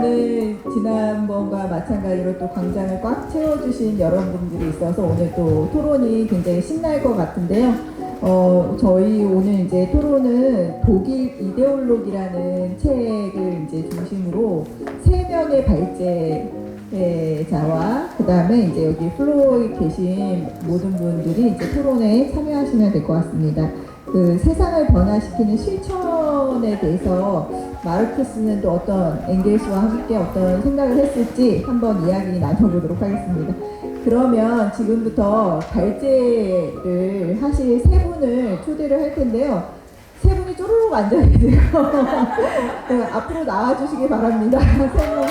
오늘 지난번과 마찬가지로 또 광장을 꽉 채워주신 여러분들이 있어서 오늘 또 토론이 굉장히 신날 것 같은데요. 저희 오늘 이제 토론은 독일 이데올로기라는 책을 이제 중심으로 3명의 발제자와 그 다음에 이제 여기 플로어에 계신 모든 분들이 이제 토론에 참여하시면 될 것 같습니다. 그 세상을 변화시키는 실천에 대해서 마르크스는 또 어떤 엥겔스와 함께 어떤 생각을 했을지 한번 이야기 나눠보도록 하겠습니다. 그러면 지금부터 발제를 하실 3분을 초대를 할 텐데요. 3분이 쪼르륵 앉아야 돼요. 네, 앞으로 나와주시기 바랍니다. 3분.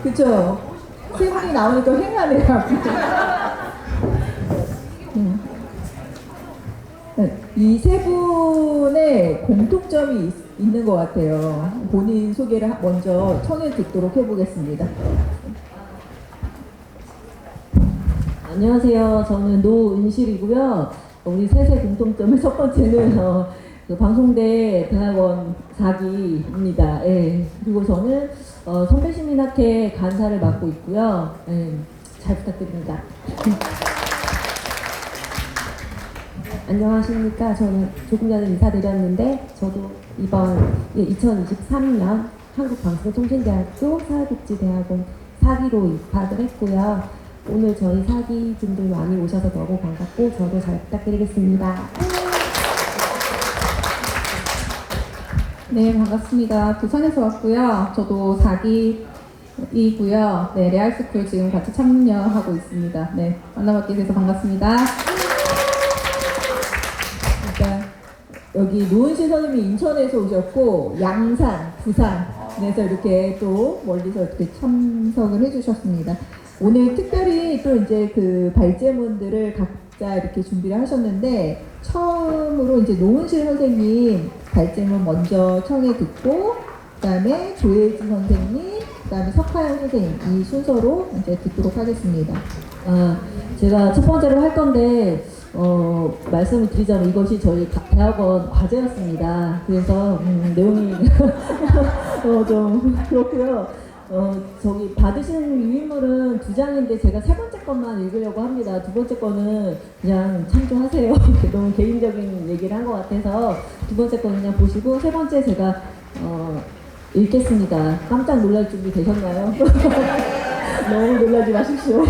그쵸? 3분이 나오니까 횡하네요. 이 3분의 공통점이 있는 것 같아요. 본인 소개를 먼저 청해 듣도록 해보겠습니다. 안녕하세요. 저는 노은실이고요. 우리 셋의 공통점의 첫 번째는 그 방송대 대학원 4기입니다. 예. 그리고 저는 선배시민학회 간사를 맡고 있고요. 예. 잘 부탁드립니다. 안녕하십니까. 저는 조금 전에 인사드렸는데 저도 이번 2023년 한국방송통신대학교 사회복지대학원 4기로 입학을 했고요. 오늘 저희 4기 분들 많이 오셔서 너무 반갑고 저도 잘 부탁드리겠습니다. 네, 반갑습니다. 부산에서 왔고요. 저도 4기이고요. 네, 레알스쿨 지금 같이 참여하고 있습니다. 네, 만나뵙게 돼서 반갑습니다. 일단 여기 노은실 선생님이 인천에서 오셨고 양산, 부산에서 이렇게 또 멀리서 이렇게 참석을 해주셨습니다. 오늘 특별히 또 이제 그 발제문들을 각자 이렇게 준비를 하셨는데 처음으로 이제 노은실 선생님 발제문 먼저 청해 듣고 그다음에 조혜진 선생님, 그다음에 석하영 선생님 이 순서로 이제 듣도록 하겠습니다. 제가 첫 번째로 할 건데 말씀을 드리자면 이것이 저희 대학원 과제였습니다. 그래서 내용이 좀 그렇고요. 저기 받으시는 유인물은 2장인데 제가 3번째 것만 읽으려고 합니다. 2번째 거는 그냥 참조하세요. 너무 개인적인 얘기를 한 것 같아서 2번째 거는 그냥 보시고 3번째 제가 읽겠습니다. 깜짝 놀랄 준비 되셨나요? 너무 놀라지 마십시오.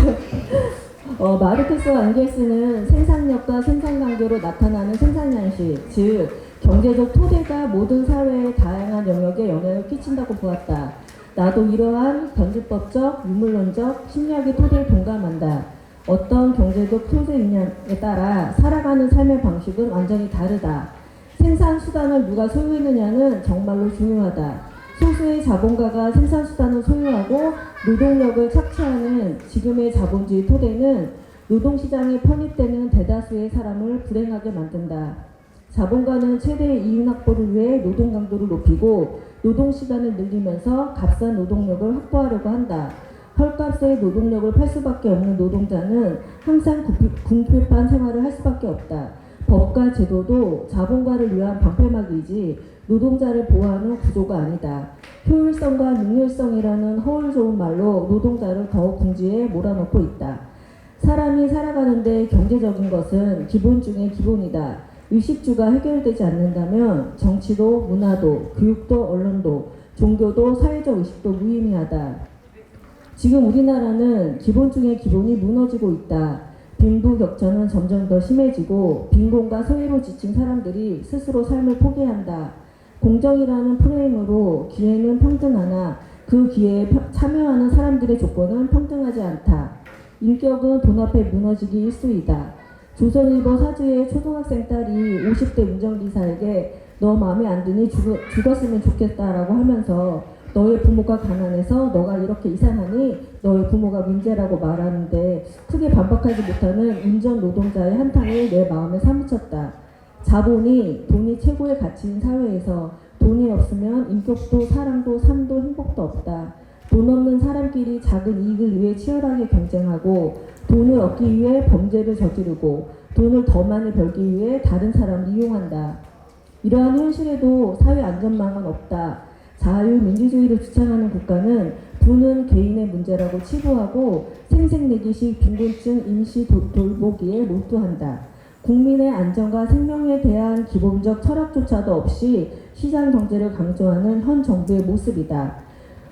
마르크스와 엥겔스는 생산력과 생산관계로 나타나는 생산현실, 즉 경제적 토대가 모든 사회의 다양한 영역에 영향을 끼친다고 보았다. 나도 이러한 변질법적, 유물론적, 심리학의 토대에 동감한다. 어떤 경제적 토대 인연에 따라 살아가는 삶의 방식은 완전히 다르다. 생산 수단을 누가 소유했느냐는 정말로 중요하다. 소수의 자본가가 생산 수단을 소유하고 노동력을 착취하는 지금의 자본주의 토대는 노동시장에 편입되는 대다수의 사람을 불행하게 만든다. 자본가는 최대의 이윤 확보를 위해 노동 강도를 높이고 노동 시간을 늘리면서 값싼 노동력을 확보하려고 한다. 헐값에 노동력을 팔 수밖에 없는 노동자는 항상 궁핍한 생활을 할 수밖에 없다. 법과 제도도 자본가를 위한 방패막이지 노동자를 보호하는 구조가 아니다. 효율성과 능률성이라는 허울 좋은 말로 노동자를 더욱 궁지에 몰아넣고 있다. 사람이 살아가는데 경제적인 것은 기본 중의 기본이다. 의식주가 해결되지 않는다면 정치도 문화도 교육도 언론도 종교도 사회적 의식도 무의미하다. 지금 우리나라는 기본 중의 기본이 무너지고 있다. 빈부격차는 점점 더 심해지고 빈곤과 소외로 지친 사람들이 스스로 삶을 포기한다. 공정이라는 프레임으로 기회는 평등하나 그 기회에 참여하는 사람들의 조건은 평등하지 않다. 인격은 돈 앞에 무너지기 일쑤이다. 조선일보 사주의 초등학생 딸이 50대 운전기사에게 너 마음에 안 드니 죽었으면 좋겠다라고 하면서 너의 부모가 가난해서 너가 이렇게 이상하니 너의 부모가 문제라고 말하는데 크게 반박하지 못하는 운전 노동자의 한탕이 내 마음에 사무쳤다. 자본이 돈이 최고의 가치인 사회에서 돈이 없으면 인격도 사랑도 삶도 행복도 없다. 돈 없는 사람끼리 작은 이익을 위해 치열하게 경쟁하고 돈을 얻기 위해 범죄를 저지르고 돈을 더 많이 벌기 위해 다른 사람을 이용한다. 이러한 현실에도 사회 안전망은 없다. 자유민주주의를 주창하는 국가는 부는 개인의 문제라고 치부하고 생색내기식 빈곤층 임시 돌보기에 몰두한다. 국민의 안전과 생명에 대한 기본적 철학조차도 없이 시장 경제를 강조하는 현 정부의 모습이다.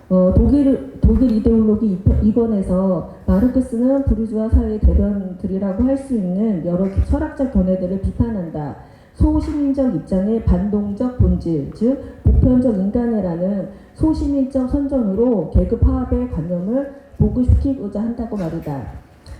독일 이데올로기 2권에서 마르크스는 부르주아 사회의 대변들이라고 할 수 있는 여러 철학적 견해들을 비판한다. 소시민적 입장의 반동적 본질, 즉 보편적 인간애라는 소시민적 선전으로 계급 화합의 관념을 복구시키고자 한다고 말이다.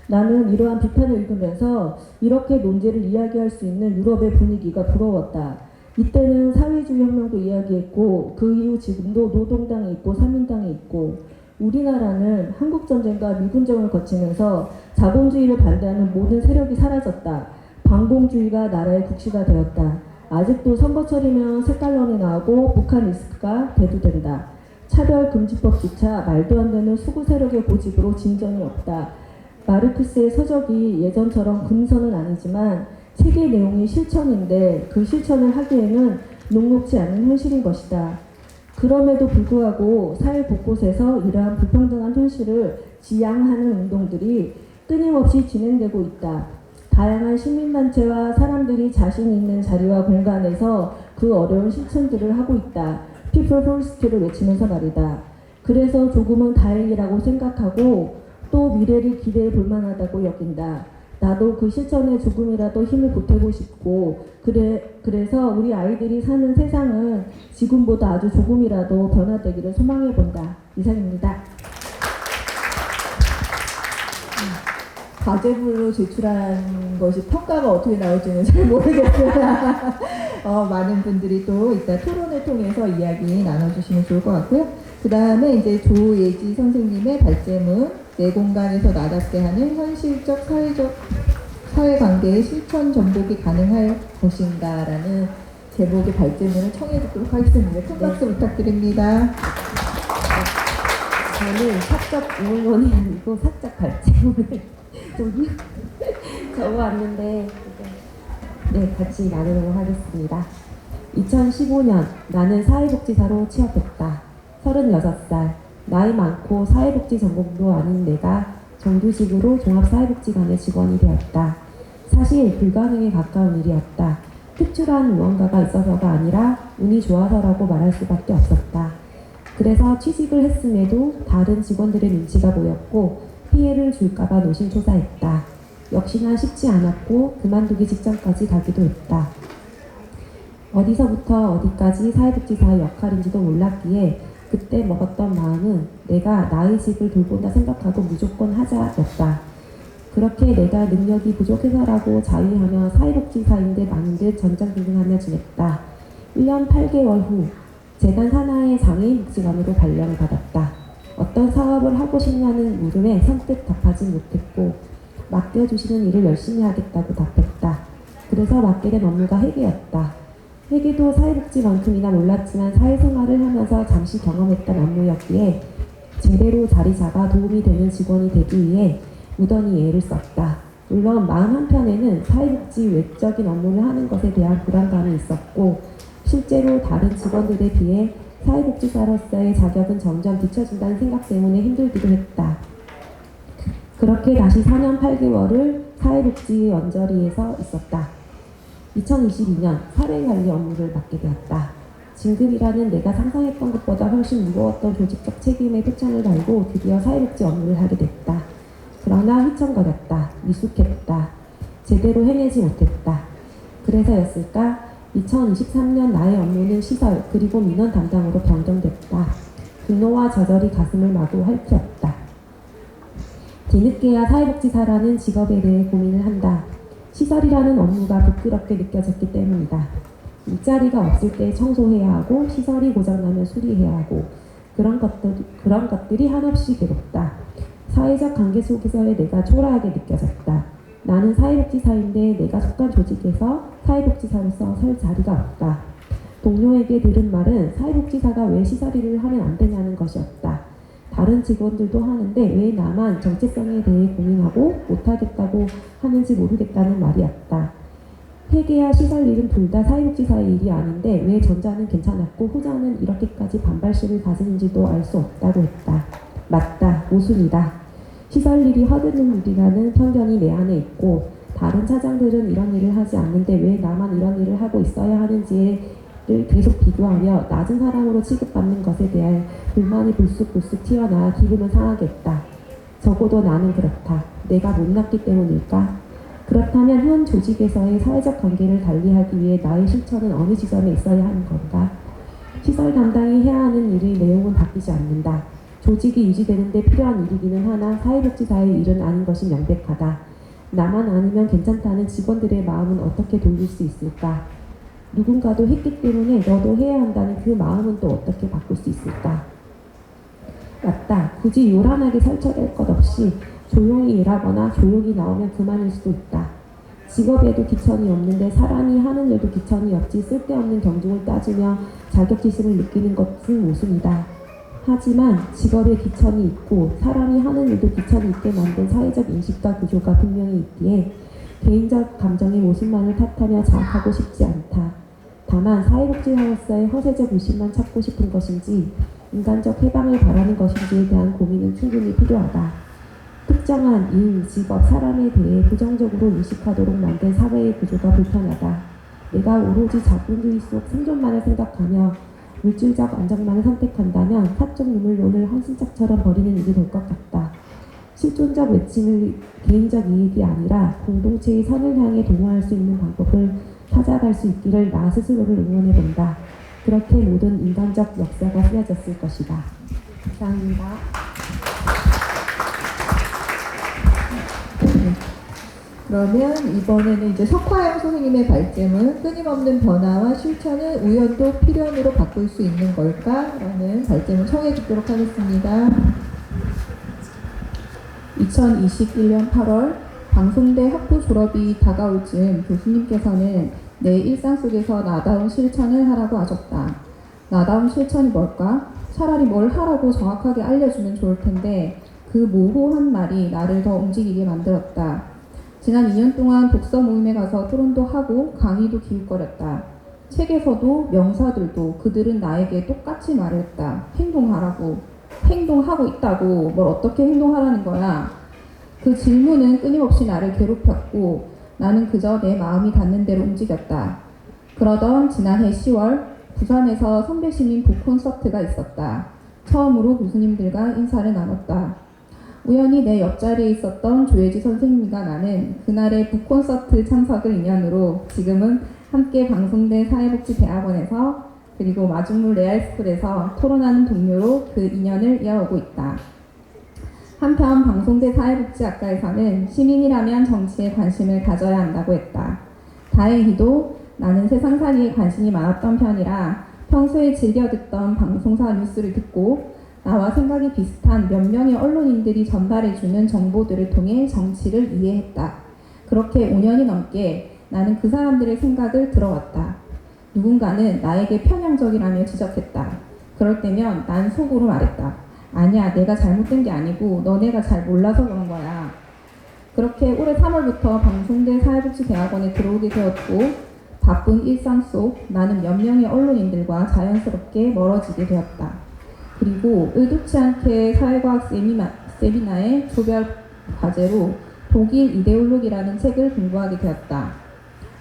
나는 이러한 비판을 읽으면서 이렇게 논제를 이야기할 수 있는 유럽의 분위기가 부러웠다. 이때는 사회주의 혁명도 이야기했고 그 이후 지금도 노동당이 있고 사민당이 있고 우리나라는 한국전쟁과 미군정을 거치면서 자본주의를 반대하는 모든 세력이 사라졌다. 반공주의가 나라의 국시가 되었다. 아직도 선거철이면 색깔론이 나오고 북한 리스크가 대두된다. 차별금지법조차 말도 안 되는 수구 세력의 고집으로 진전이 없다. 마르크스의 서적이 예전처럼 금서는 아니지만 책의 내용이 실천인데 그 실천을 하기에는 녹록지 않은 현실인 것이다. 그럼에도 불구하고 사회 곳곳에서 이러한 불평등한 현실을 지향하는 운동들이 끊임없이 진행되고 있다. 다양한 시민단체와 사람들이 자신 있는 자리와 공간에서 그 어려운 실천들을 하고 있다. People First를 외치면서 말이다. 그래서 조금은 다행이라고 생각하고 또 미래를 기대해 볼 만하다고 여긴다. 나도 그 실천에 조금이라도 힘을 보태고 싶고 그래서 우리 아이들이 사는 세상은 지금보다 아주 조금이라도 변화되기를 소망해 본다. 이상입니다. 과제물로 제출한 것이 평가가 어떻게 나올지는 잘 모르겠으나 많은 분들이 또 이따 토론을 통해서 이야기 나눠주시면 좋을 것 같고요. 그 다음에 이제 조예지 선생님의 발제문 내 공간에서 나답게 하는 현실적 사회관계의 실천 전복이 가능할 것인가라는 제목의 발제문을 청해 듣도록 하겠습니다. 큰 박수 부탁드립니다. 저는 사적 응원이 아니고 사적 발제문을 좀 적어왔는데 네, 같이 나누도록 하겠습니다. 2015년 나는 사회복지사로 취업했다. 36살 나이 많고 사회복지 전공도 아닌 내가 정규직으로 종합사회복지관의 직원이 되었다. 사실 불가능에 가까운 일이었다. 특출한 무언가가 있어서가 아니라 운이 좋아서라고 말할 수밖에 없었다. 그래서 취직을 했음에도 다른 직원들의 눈치가 보였고 피해를 줄까봐 노심초사했다. 역시나 쉽지 않았고 그만두기 직전까지 가기도 했다. 어디서부터 어디까지 사회복지사의 역할인지도 몰랐기에 그때 먹었던 마음은 내가 나의 집을 돌본다 생각하고 무조건 하자였다. 그렇게 내가 능력이 부족해서라고 자위하며 사회복지사인 듯 아닌 듯 전전긍긍하며 지냈다. 1년 8개월 후 재단 산하의 장애인 복지관으로 발령을 받았다. 어떤 사업을 하고 싶냐는 물음에 선뜻 답하지 못했고 맡겨주시는 일을 열심히 하겠다고 답했다. 그래서 맡게 된 업무가 회계였다. 회계도 사회복지만큼이나 몰랐지만 사회생활을 하면서 잠시 경험했던 업무였기에 제대로 자리 잡아 도움이 되는 직원이 되기 위해 무던히 애를 썼다. 물론 마음 한편에는 사회복지 외적인 업무를 하는 것에 대한 불안감이 있었고 실제로 다른 직원들에 비해 사회복지사로서의 자격은 점점 뒤처진다는 생각 때문에 힘들기도 했다. 그렇게 다시 4년 8개월을 사회복지 언저리에서 있었다. 2022년 사회관리 업무를 맡게 되었다. 진급이라는 내가 상상했던 것보다 훨씬 무거웠던 조직적 책임의 표창을 달고 드디어 사회복지 업무를 하게 됐다. 그러나 휘청거렸다. 미숙했다. 제대로 해내지 못했다. 그래서였을까? 2023년 나의 업무는 시설 그리고 민원 담당으로 변경됐다. 분노와 저절이 가슴을 마구 핥혔다. 뒤늦게야 사회복지사라는 직업에 대해 고민을 한다. 시설이라는 업무가 부끄럽게 느껴졌기 때문이다. 일자리가 없을 때 청소해야 하고 시설이 고장나면 수리해야 하고 그런 것들이 한없이 괴롭다. 사회적 관계 속에서의 내가 초라하게 느껴졌다. 나는 사회복지사인데 내가 속한 조직에서 사회복지사로서 설 자리가 없다. 동료에게 들은 말은 사회복지사가 왜 시설 일을 하면 안 되냐는 것이었다. 다른 직원들도 하는데 왜 나만 정체성에 대해 고민하고 못하겠다고 하는지 모르겠다는 말이었다. 회계와 시설 일은 둘 다 사회복지사의 일이 아닌데 왜 전자는 괜찮았고 후자는 이렇게까지 반발심을 가지는지도 알 수 없다고 했다. 맞다. 모순이다. 시설 일이 허드는 일이라는 편견이 내 안에 있고 다른 차장들은 이런 일을 하지 않는데 왜 나만 이런 일을 하고 있어야 하는지를 계속 비교하며 낮은 사람으로 취급받는 것에 대한 불만이 불쑥불쑥 튀어나와 기분을 상하게 했다. 적어도 나는 그렇다. 내가 못났기 때문일까? 그렇다면 현 조직에서의 사회적 관계를 달리하기 위해 나의 실천은 어느 지점에 있어야 하는 건가? 시설 담당이 해야 하는 일의 내용은 바뀌지 않는다. 조직이 유지되는데 필요한 일이기는 하나 사회복지사의 일은 아닌 것이 명백하다. 나만 아니면 괜찮다는 직원들의 마음은 어떻게 돌릴 수 있을까? 누군가도 했기 때문에 너도 해야 한다는 그 마음은 또 어떻게 바꿀 수 있을까? 맞다. 굳이 요란하게 설쳐낼 것 없이 조용히 일하거나 조용히 나오면 그만일 수도 있다. 직업에도 기천이 없는데 사람이 하는 일도 기천이 없지 쓸데없는 경중을 따지며 자격지심을 느끼는 것은 모순이다. 하지만 직업에 기천이 있고 사람이 하는 일도 기천이 있게 만든 사회적 인식과 구조가 분명히 있기에 개인적 감정의 모순만을 탓하며 자학하고 싶지 않다. 다만 사회복지사로서의 허세적 유심만 찾고 싶은 것인지 인간적 해방을 바라는 것인지에 대한 고민은 충분히 필요하다. 특정한 일, 직업, 사람에 대해 부정적으로 인식하도록 만든 사회의 구조가 불편하다. 내가 오로지 자본주의 속 생존만을 생각하며 물질적 안정만을 선택한다면 사적 유물론을 헌신짝처럼 버리는 일이 될 것 같다. 실존적 외침을 개인적 이익이 아니라 공동체의 선을 향해 동화할 수 있는 방법을 찾아갈 수 있기를 나 스스로를 응원해본다. 그렇게 모든 인간적 역사가 쓰여졌을 것이다. 감사합니다. 그러면 이번에는 이제 석화영 선생님의 발제문 끊임없는 변화와 실천은 우연도 필연으로 바꿀 수 있는 걸까? 라는 발제문 청해 듣도록 하겠습니다. 2021년 8월 방송대 학부 졸업이 다가올 즈음 교수님께서는 내 일상 속에서 나다운 실천을 하라고 하셨다. 나다운 실천이 뭘까? 차라리 뭘 하라고 정확하게 알려주면 좋을 텐데 그 모호한 말이 나를 더 움직이게 만들었다. 지난 2년 동안 독서 모임에 가서 토론도 하고 강의도 기웃거렸다. 책에서도 명사들도 그들은 나에게 똑같이 말했다. 행동하라고. 행동하고 있다고. 뭘 어떻게 행동하라는 거야. 그 질문은 끊임없이 나를 괴롭혔고 나는 그저 내 마음이 닿는 대로 움직였다. 그러던 지난해 10월 부산에서 선배 시민 북콘서트가 있었다. 처음으로 교수님들과 인사를 나눴다. 우연히 내 옆자리에 있었던 조혜지 선생님과 나는 그날의 북콘서트 참석을 인연으로 지금은 함께 방송대 사회복지대학원에서 그리고 마중물 레알스쿨에서 토론하는 동료로 그 인연을 이어오고 있다. 한편 방송대 사회복지학과에서는 시민이라면 정치에 관심을 가져야 한다고 했다. 다행히도 나는 세상살이에 관심이 많았던 편이라 평소에 즐겨 듣던 방송사 뉴스를 듣고 나와 생각이 비슷한 몇 명의 언론인들이 전달해주는 정보들을 통해 정치를 이해했다. 그렇게 5년이 넘게 나는 그 사람들의 생각을 들어왔다. 누군가는 나에게 편향적이라며 지적했다. 그럴 때면 난 속으로 말했다. 아니야, 내가 잘못된 게 아니고 너네가 잘 몰라서 그런 거야. 그렇게 올해 3월부터 방송대 사회복지대학원에 들어오게 되었고 바쁜 일상 속 나는 몇 명의 언론인들과 자연스럽게 멀어지게 되었다. 그리고 의도치 않게 사회과학 세미나의 조별 과제로 독일 이데올로기라는 책을 공부하게 되었다.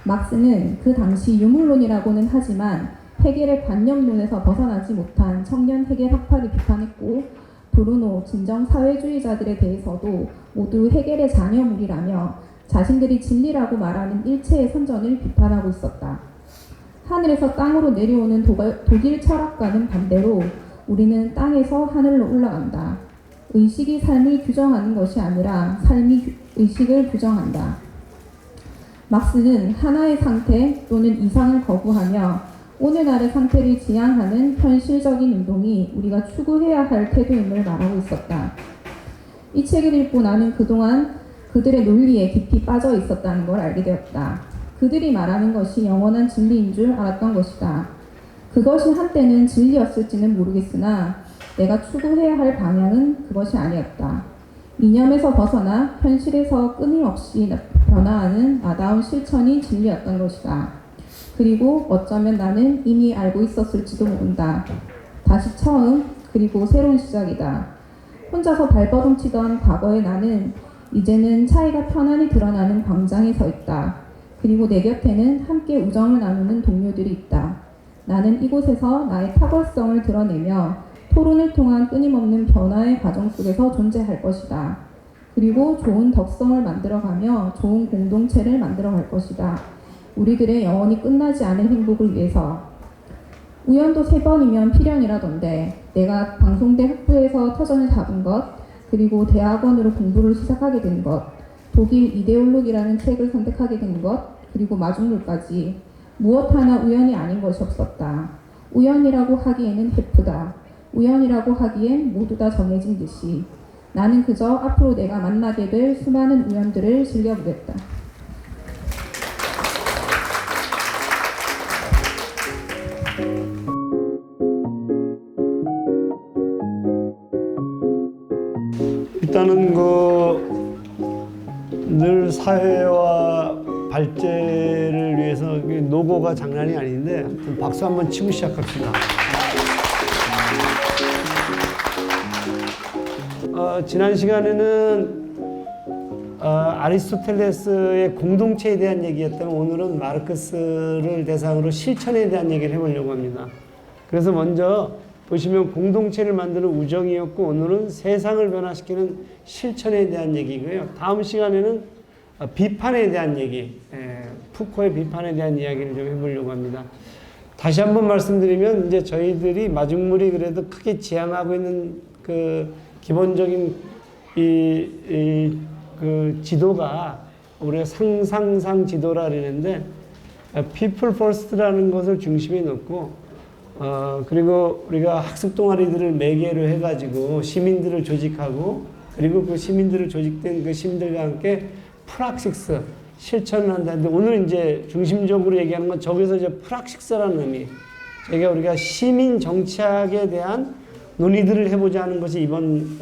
막스는 그 당시 유물론이라고는 하지만 헤겔의 관념론에서 벗어나지 못한 청년 헤겔 학파를 비판했고 브루노 진정 사회주의자들에 대해서도 모두 헤겔의 자녀물이라며 자신들이 진리라고 말하는 일체의 선전을 비판하고 있었다. 하늘에서 땅으로 내려오는 독일 철학과는 반대로 우리는 땅에서 하늘로 올라간다. 의식이 삶을 규정하는 것이 아니라 삶이 의식을 규정한다. 막스는 하나의 상태 또는 이상을 거부하며 오늘날의 상태를 지향하는 현실적인 운동이 우리가 추구해야 할 태도임을 말하고 있었다. 이 책을 읽고 나는 그동안 그들의 논리에 깊이 빠져 있었다는 걸 알게 되었다. 그들이 말하는 것이 영원한 진리인 줄 알았던 것이다. 그것이 한때는 진리였을지는 모르겠으나 내가 추구해야 할 방향은 그것이 아니었다. 이념에서 벗어나 현실에서 끊임없이 변화하는 아다운 실천이 진리였던 것이다. 그리고 어쩌면 나는 이미 알고 있었을지도 모른다. 다시 처음, 그리고 새로운 시작이다. 혼자서 발버둥 치던 과거의 나는 이제는 차이가 편안히 드러나는 광장에 서 있다. 그리고 내 곁에는 함께 우정을 나누는 동료들이 있다. 나는 이곳에서 나의 탁월성을 드러내며 토론을 통한 끊임없는 변화의 과정 속에서 존재할 것이다. 그리고 좋은 덕성을 만들어가며 좋은 공동체를 만들어갈 것이다. 우리들의 영원히 끝나지 않을 행복을 위해서. 우연도 3번이면 필연이라던데 내가 방송대 학부에서 터전을 잡은 것, 그리고 대학원으로 공부를 시작하게 된 것, 독일 이데올로기라는 책을 선택하게 된 것, 그리고 마중물까지 무엇 하나 우연이 아닌 것이 없었다. 우연이라고 하기에는 해프다. 우연이라고 하기엔 모두 다 정해진 듯이 나는 그저 앞으로 내가 만나게 될 수많은 우연들을 즐겨보겠다. 일단은 늘 사회와 발제를 위해서 노고가 장난이 아닌데 박수 한번 치고 시작합시다. 지난 시간에는 아리스토텔레스의 공동체에 대한 얘기였다면 오늘은 마르크스를 대상으로 실천에 대한 얘기를 해보려고 합니다. 그래서 먼저 보시면 공동체를 만드는 우정이었고 오늘은 세상을 변화시키는 실천에 대한 얘기고요. 다음 시간에는 비판에 대한 얘기, 푸코의 비판에 대한 이야기를 좀 해보려고 합니다. 다시 한번 말씀드리면 이제 저희들이 마중물이 그래도 크게 지향하고 있는 그 기본적인 그 지도가 우리가 상상상 지도라 그러는데 people first라는 것을 중심에 놓고 그리고 우리가 학습 동아리들을 매개로 해가지고 시민들을 조직하고 그리고 그 시민들을 조직된 그 시민들과 함께 프락식스 실천을 한다는데 오늘 이제 중심적으로 얘기하는 건 저기서 이제 프락식스라는 의미 우리가 시민 정치학에 대한 논의들을 해보자 하는 것이 이번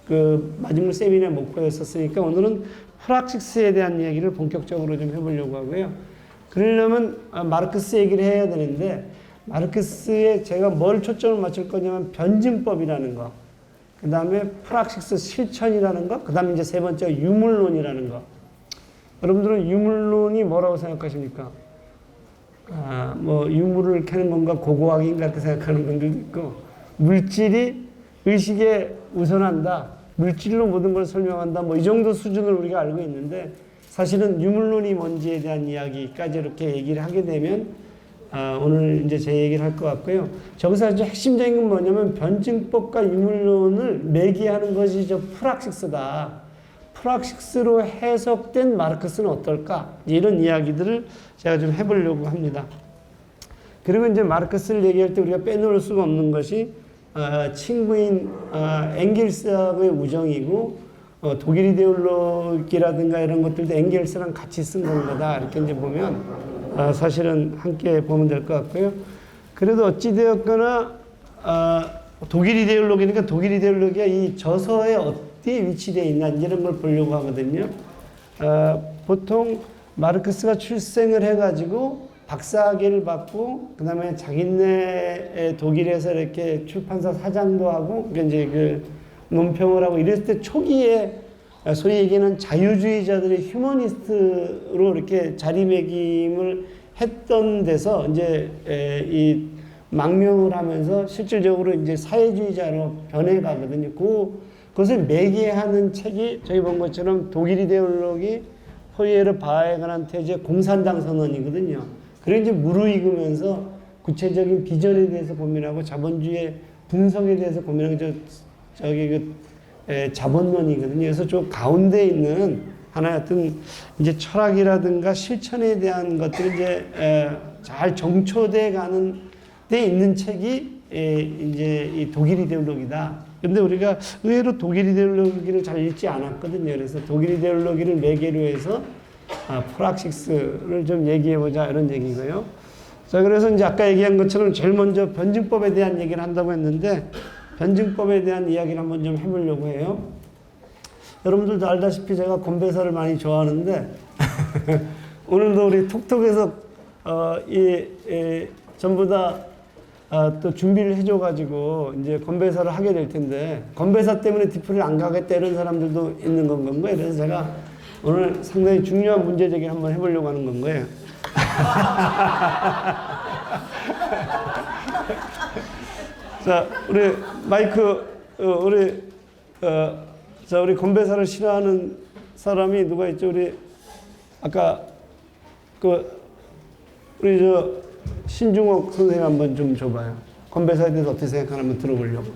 그 마중물 세미나의 목표였었으니까 오늘은 프락식스에 대한 이야기를 본격적으로 좀 해보려고 하고요. 그러려면 마르크스 얘기를 해야 되는데 마르크스에 제가 뭘 초점을 맞출 거냐면 변증법이라는 거, 그 다음에 프락식스 실천이라는 거, 그 다음에 이제 세 번째가 유물론이라는 거. 여러분들은 유물론이 뭐라고 생각하십니까? 뭐 유물을 캐는 건가 고고학인가 이렇게 생각하는 분들도 있고 물질이 의식에 우선한다. 물질로 모든 걸 설명한다. 뭐 이 정도 수준을 우리가 알고 있는데 사실은 유물론이 뭔지에 대한 이야기까지 이렇게 얘기를 하게 되면 오늘 이제 제 얘기를 할 것 같고요. 저기서 아주 핵심적인 건 뭐냐면 변증법과 유물론을 매개하는 것이 저 프락식스다. 프락식스로 해석된 마르크스는 어떨까? 이런 이야기들을 제가 좀 해보려고 합니다. 그리고 이제 마르크스를 얘기할 때 우리가 빼놓을 수가 없는 것이 친구인 엥겔스하고의 우정이고 독일 이데올로기라든가 이런 것들도 엥겔스랑 같이 쓴 거다 이렇게 이제 보면 사실은 함께 보면 될 것 같고요. 그래도 어찌되었거나 독일 이데올로기니까 독일 이데올로기가 이 저서에 어디에 위치되어 있나 이런 걸 보려고 하거든요. 보통 마르크스가 출생을 해가지고 박사학위를 받고 그 다음에 자기네 독일에서 이렇게 출판사 사장도 하고 이제 그 논평을 하고 이랬을 때 초기에 소위 얘기하는 자유주의자들의 휴머니스트로 이렇게 자리매김을 했던 데서 이제 이 망명을 하면서 실질적으로 이제 사회주의자로 변해가거든요. 그것을 매개하는 책이 저희 본 것처럼 독일 이데올로기 포이에르 바하에 관한 태제의 공산당 선언이거든요. 그래 이제 무르익으면서 구체적인 비전에 대해서 고민하고 자본주의의 분석에 대해서 고민하고 자본론이거든요. 그래서 저 가운데 있는 하나의 어떤 이제 철학이라든가 실천에 대한 것들이 이제 잘 정초돼 가는 데 있는 책이 이제 이 독일 이데올로기다. 근데 우리가 의외로 독일 이데올로기를 잘 읽지 않았거든요. 그래서 독일 이데올로기를 매개로 해서 프락식스를 좀 얘기해보자 이런 얘기고요. 자, 그래서 이제 아까 얘기한 것처럼 제일 먼저 변증법에 대한 얘기를 한다고 했는데 변증법에 대한 이야기를 한번 좀 해보려고 해요. 여러분들도 알다시피 제가 건배사를 많이 좋아하는데 오늘도 우리 톡톡에서 전부 다 또 준비를 해줘가지고 이제 건배사를 하게 될 텐데 건배사 때문에 디프를 안 가겠다 이런 사람들도 있는 건 건가요? 그래서 제가 오늘 상당히 중요한 문제 제기를 한번 해보려고 하는 건 거예요. 자, 우리 마이크, 우리 건배사를 싫어하는 사람이 누가 있죠? 아까, 우리 신중옥 선생님 한번 좀 줘봐요. 건배사에 대해서 어떻게 생각하나 한번 들어보려고.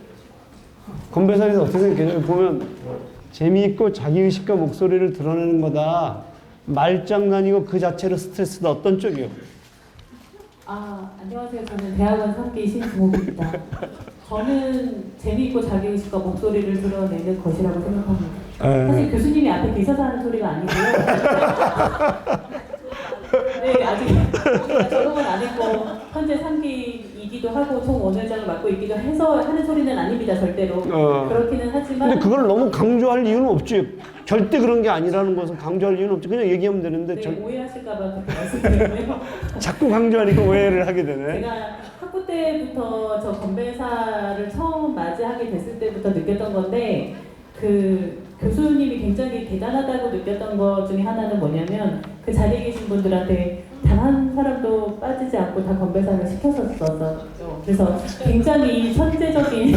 건배사에 대해서 어떻게 생각해요? 보면, 재미있고 자기의식과 목소리를 드러내는 거다. 말장난이고 그 자체로 스트레스다. 어떤 쪽이요? 안녕하세요. 저는 대학원 3기 신중옥입니다. 저는 재미있고 자기의식과 목소리를 드러내는 것이라고 생각합니다. 사실 교수님이 앞에 계셔서 하는 소리가 아니고요. 네, 아직 졸업은 안 했고 현재 3기이기도 하고 총원회장을 맡고 있기도 해서 하는 소리는 아닙니다. 절대로. 그렇기는 하지만 근데 그걸 너무 강조할 이유는 없지. 절대 그런 게 아니라는 것을 강조할 이유는 없지. 그냥 얘기하면 되는데 네, 오해하실까 봐 그렇게 말씀드렸네요. 자꾸 강조하니까 오해를 하게 되네. 제가 학부 때부터 저 건배사를 처음 맞이하게 됐을 때부터 느꼈던 건데 그 교수님이 굉장히 대단하다고 느꼈던 것 중에 하나는 뭐냐면 그 자리에 계신 분들한테 단 한 사람도 빠지지 않고 다 건배사를 시켰었어요. 그래서 굉장히 천재적인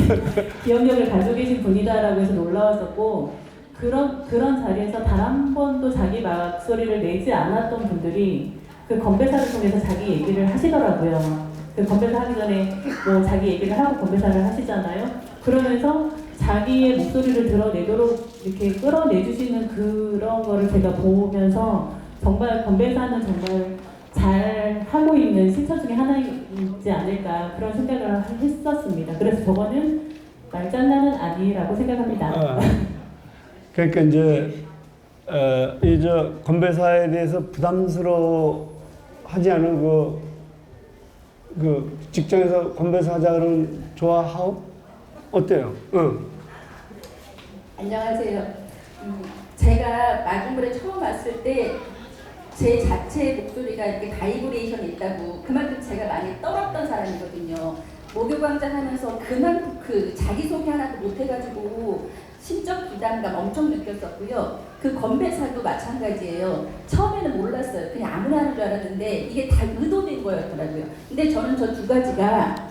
기억력을 가지고 계신 분이다라고 해서 놀라웠었고 그런 자리에서 단 한 번도 자기 목소리를 내지 않았던 분들이 그 건배사를 통해서 자기 얘기를 하시더라고요. 그 건배사 하기 전에 뭐 자기 얘기를 하고 건배사를 하시잖아요. 그러면서 자기의 목소리를 드러내도록 이렇게 끌어내주시는 그런 거를 제가 보면서 정말 건배사는 정말 잘 하고 있는 실천 중에 하나이지 않을까 그런 생각을 했었습니다. 그래서 저거는 말장난은 아니라고 생각합니다. 그러니까 이제 건배사에 대해서 부담스러워하지 않은 그 직장에서 건배사 하자 그러면 좋아하오? 어때요? 안녕하세요. 제가 마중물에 처음 왔을 때 제 자체 목소리가 이렇게 바이브레이션이 있다고 그만큼 제가 많이 떨었던 사람이거든요. 목요광장 하면서 그만큼 그 자기소개 하나도 못해가지고 심적 부담감 엄청 느꼈었고요. 그 건배사도 마찬가지예요. 처음에는 몰랐어요. 그냥 아무나 하는 줄 알았는데 이게 다 의도된 거였더라고요. 근데 저는 저 두 가지가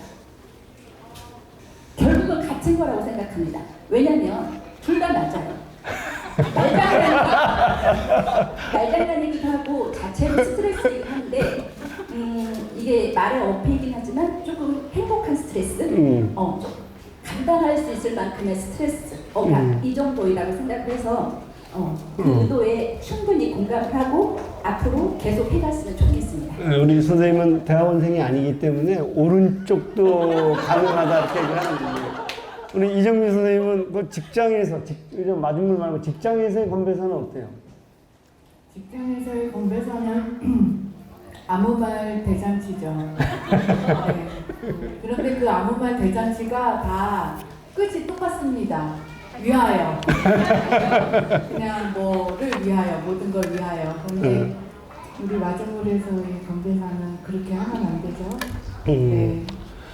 결국은 같은 거라고 생각합니다. 왜냐면 둘 다 맞아요. 말장난이기도 하고 자체로 스트레스이긴 한데 이게 말의 어폐이긴 하지만 조금 행복한 스트레스? 좀 감당할 수 있을 만큼의 스트레스 이 정도이라고 생각을 해서 그 의도에 충분히 공감을 하고 앞으로 계속 해갔으면 좋겠습니다. 우리 선생님은 대학원생이 아니기 때문에 오른쪽도 가능하다 이렇게 얘기를 하는 거예요. 우리 이정민 선생님은 그 직장에서, 마중물 말고 직장에서의 건배사는 어때요? 직장에서의 건배사는 아무 말 대잔치죠. 네. 그런데 그 아무 말 대잔치가 다 끝이 똑같습니다. 위하여. 그냥 뭐를 위하여, 모든 걸 위하여. 그런데 우리 마중물에서의 건배사는 그렇게 하면 안 되죠. 네.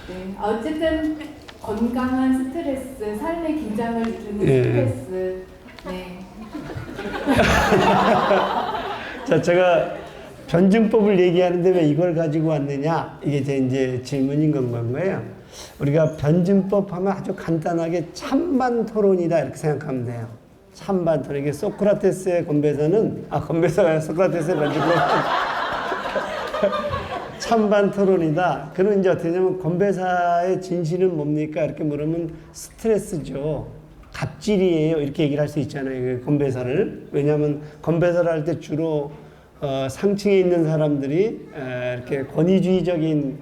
네. 어쨌든 건강한 스트레스, 삶의 긴장을 주는 스트레스. 네. 자, 제가 변증법을 얘기하는데 왜 이걸 가지고 왔느냐? 이게 제 이제 질문인 건가요? 우리가 변증법 하면 아주 간단하게 찬반 토론이다 이렇게 생각하면 돼요. 찬반 토론. 이게 소크라테스의 건배사는, 건배사가 소크라테스의 변증법. 찬반 토론이다. 그럼 이제 어떻게 되냐면 건배사의 진실은 뭡니까? 이렇게 물으면 스트레스죠. 갑질이에요. 이렇게 얘기를 할 수 있잖아요. 건배사를. 왜냐하면 건배사를 할 때 주로 상층에 있는 사람들이 이렇게 권위주의적인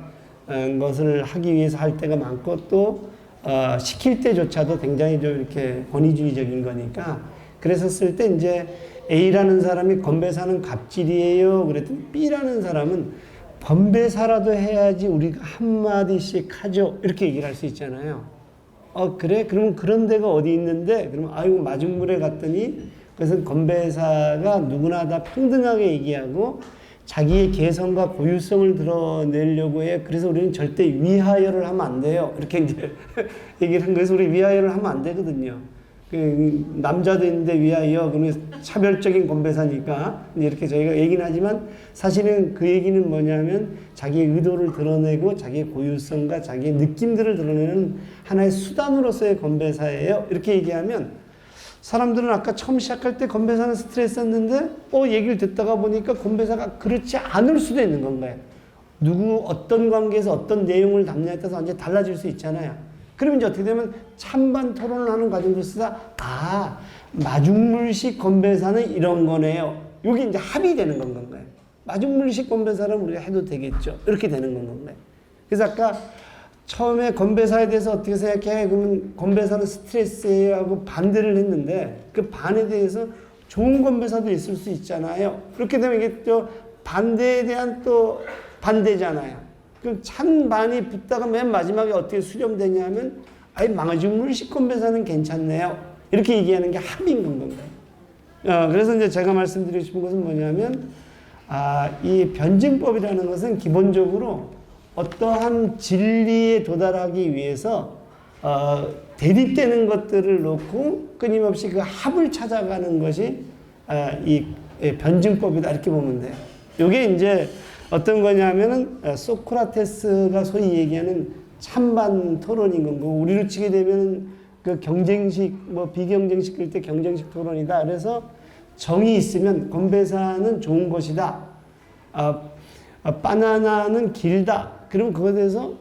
것을 하기 위해서 할 때가 많고 또 시킬 때조차도 굉장히 좀 이렇게 권위주의적인 거니까 그래서 쓸 때 이제 A라는 사람이 건배사는 갑질이에요. 그랬더니 B라는 사람은 건배사라도 해야지 우리가 한마디씩 하죠. 이렇게 얘기를 할 수 있잖아요. 그래? 그러면 그런 데가 어디 있는데? 그러면 아이고 마중물에 갔더니 그것은 건배사가 누구나 다 평등하게 얘기하고 자기의 개성과 고유성을 드러내려고 해. 그래서 우리는 절대 위하여를 하면 안 돼요. 이렇게 이제 얘기를 한 거에서 우리 위하여를 하면 안 되거든요. 남자도 있는데 위하여 그러면 차별적인 건배사니까 이렇게 저희가 얘기는 하지만 사실은 그 얘기는 뭐냐면 자기의 의도를 드러내고 자기의 고유성과 자기의 느낌들을 드러내는 하나의 수단으로서의 건배사예요. 이렇게 얘기하면 사람들은 아까 처음 시작할 때 건배사는 스트레스였는데 얘기를 듣다가 보니까 건배사가 그렇지 않을 수도 있는 건가요? 누구 어떤 관계에서 어떤 내용을 담냐에 따라서 완전히 달라질 수 있잖아요. 그러면 이제 어떻게 되면 찬반 토론을 하는 과정을 쓰다 마중물식 건배사는 이런 거네요. 여기 이제 합의되는 건가요? 마중물식 건배사는 우리가 해도 되겠죠. 이렇게 되는 건가요? 그래서 아까 처음에 건배사에 대해서 어떻게 생각해? 그러면 건배사는 스트레스예요 하고 반대를 했는데 그 반에 대해서 좋은 건배사도 있을 수 있잖아요. 그렇게 되면 이게 또 반대에 대한 또 반대잖아요. 그럼 찬반이 붙다가 맨 마지막에 어떻게 수렴되냐 하면 마중물식 건배사는 괜찮네요. 이렇게 얘기하는 게 합의인 건가요? 그래서 이제 제가 말씀드리고 싶은 것은 뭐냐면 이 변증법이라는 것은 기본적으로 어떠한 진리에 도달하기 위해서 대립되는 것들을 놓고 끊임없이 그 합을 찾아가는 것이 이 변증법이다 이렇게 보면 돼요. 이게 이제 어떤 거냐면은 소크라테스가 소위 얘기하는 찬반 토론인 건고 우리로 치게 되면 그 경쟁식 비경쟁식 그럴 때 경쟁식 토론이다. 그래서 정이 있으면 건배사는 좋은 것이다. 바나나는 길다. 그럼 그거에 대해서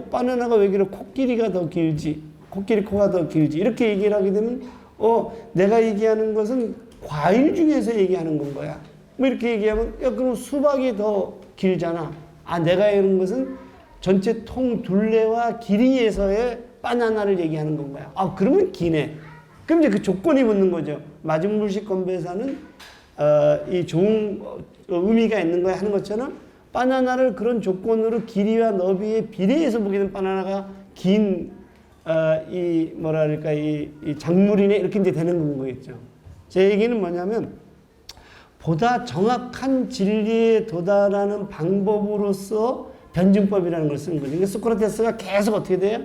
바나나가 왜 길어? 코끼리가 더 길지. 코끼리 코가 더 길지. 이렇게 얘기를 하게 되면 내가 얘기하는 것은 과일 중에서 얘기하는 건 거야. 이렇게 얘기하면 그럼 수박이 더 길잖아. 내가 얘기하는 것은 전체 통 둘레와 길이에서의 바나나를 얘기하는 건 거야. 그러면 기네. 그럼 이제 그 조건이 붙는 거죠. 마중물식 건배사는 이 좋은 의미가 있는 거야 하는 것처럼 바나나를 그런 조건으로 길이와 너비에 비례해서 보게 되면 바나나가 긴 이 작물이네 이렇게 이제 되는 거겠죠. 제 얘기는 뭐냐면 보다 정확한 진리에 도달하는 방법으로서 변증법이라는 걸 쓰는 거죠. 그러니까 소크라테스가 계속 어떻게 돼요?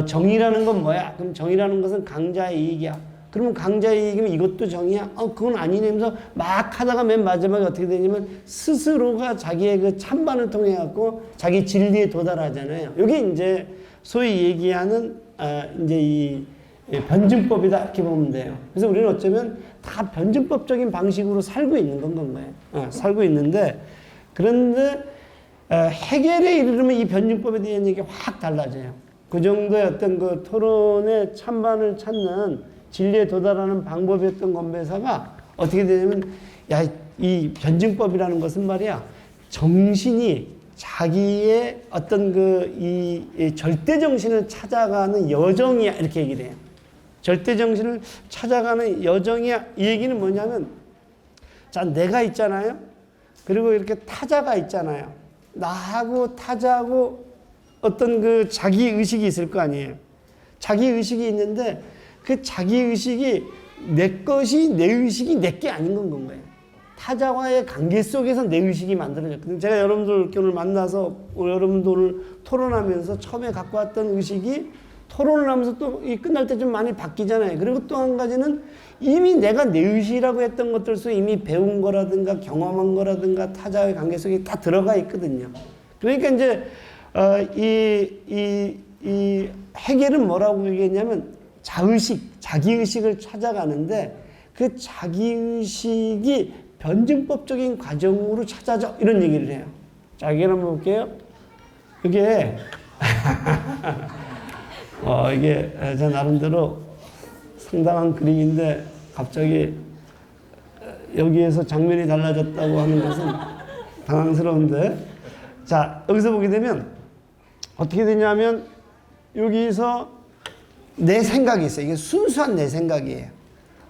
정의라는 건 뭐야? 그럼 정의라는 것은 강자의 이익이야. 그러면 강자의 이익이면 이것도 정의야? 그건 아니네 하면서 막 하다가 맨 마지막에 어떻게 되냐면 스스로가 자기의 그 찬반을 통해 갖고 자기 진리에 도달하잖아요. 이게 이제 소위 얘기하는 이제 이 변증법이다 이렇게 보면 돼요. 그래서 우리는 어쩌면 다 변증법적인 방식으로 살고 있는 건가요? 살고 있는데 그런데 해결에 이르면 이 변증법에 대한 얘기가 확 달라져요. 그 정도의 어떤 그 토론의 찬반을 찾는 진리에 도달하는 방법이었던 건배사가 어떻게 되냐면 이 변증법이라는 것은 말이야 정신이 자기의 어떤 이 절대 정신을 찾아가는 여정이야 이렇게 얘기를 해요. 절대 정신을 찾아가는 여정이야. 이 얘기는 뭐냐면 내가 있잖아요. 그리고 이렇게 타자가 있잖아요. 나하고 타자하고 어떤 그 자기 의식이 있을 거 아니에요. 자기 의식이 있는데 그 자기 의식이 내 것이 내 의식이 내게 아닌 건 거예요. 타자와의 관계 속에서 내 의식이 만들어졌거든요. 제가 여러분들 오늘 만나서 여러분들 오늘 토론하면서 처음에 갖고 왔던 의식이 토론을 하면서 또 이 끝날 때 좀 많이 바뀌잖아요. 그리고 또 한 가지는 이미 내가 내 의식이라고 했던 것들 속에 이미 배운 거라든가 경험한 거라든가 타자와의 관계 속에 다 들어가 있거든요. 그러니까 이제 이 해결은 뭐라고 얘기했냐면 자의식, 자기의식을 찾아가는데 그 자기의식이 변증법적인 과정으로 찾아져 이런 얘기를 해요. 자, 이게 한번 볼게요. 이게 이게 제 나름대로 상당한 그림인데 갑자기 여기에서 장면이 달라졌다고 하는 것은 당황스러운데 자, 여기서 보게 되면 어떻게 되냐면 여기서 내 생각이 있어요. 이게 순수한 내 생각이에요.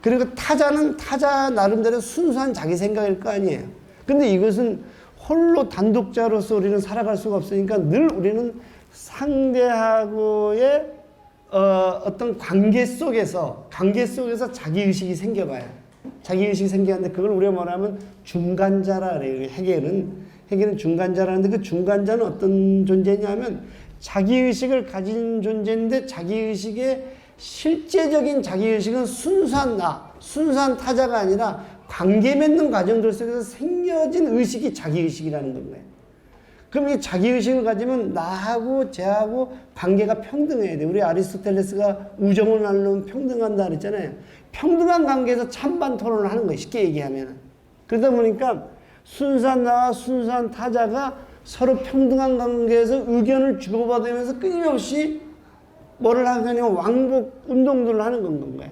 그리고 타자는 타자 나름대로 순수한 자기 생각일 거 아니에요. 근데 이것은 홀로 단독자로서 우리는 살아갈 수가 없으니까 늘 우리는 상대하고의 어떤 관계 속에서 자기의식이 생겨봐요. 자기의식이 생겼는데 그걸 우리가 뭐라면 중간자라 그래요. 해겔은 중간자라는데 그 중간자는 어떤 존재냐면 자기의식을 가진 존재인데 자기의식의 실제적인 자기의식은 순수한 타자가 아니라 관계 맺는 과정들 속에서 생겨진 의식이 자기의식이라는 거예요. 그럼 이 자기의식을 가지면 나하고 쟤하고 관계가 평등해야 돼. 우리 아리스토텔레스가 우정을 나누면 평등한다 그랬잖아요. 평등한 관계에서 찬반 토론을 하는 거예요. 쉽게 얘기하면. 그러다 보니까 순수한 나와 순수한 타자가 서로 평등한 관계에서 의견을 주고받으면서 끊임없이 뭐를 하냐면 왕복 운동들을 하는 건가요.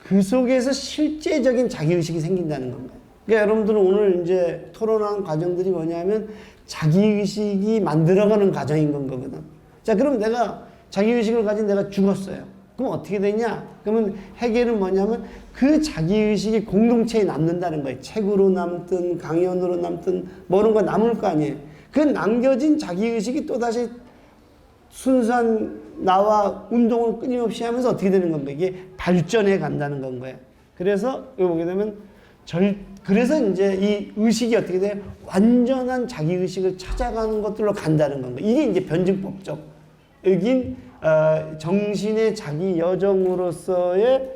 그 속에서 실제적인 자기의식이 생긴다는 건가요. 그러니까 여러분들은 오늘 이제 토론하는 과정들이 뭐냐면 자기의식이 만들어가는 과정인 거거든. 자, 그럼 내가 자기의식을 가진 내가 죽었어요. 그럼 어떻게 되냐? 그러면 해결은 뭐냐면 그 자기의식이 공동체에 남는다는 거예요. 책으로 남든 강연으로 남든 뭐는 거 남을 거 아니에요. 그 남겨진 자기의식이 또다시 순수한 나와 운동을 끊임없이 하면서 어떻게 되는 건가? 이게 발전해 간다는 건 거예요. 그래서 여기 보게 되면 그래서 이제 이 의식이 어떻게 돼요? 완전한 자기의식을 찾아가는 것들로 간다는 건가? 이게 이제 변증법적 여긴 정신의 자기 여정으로서의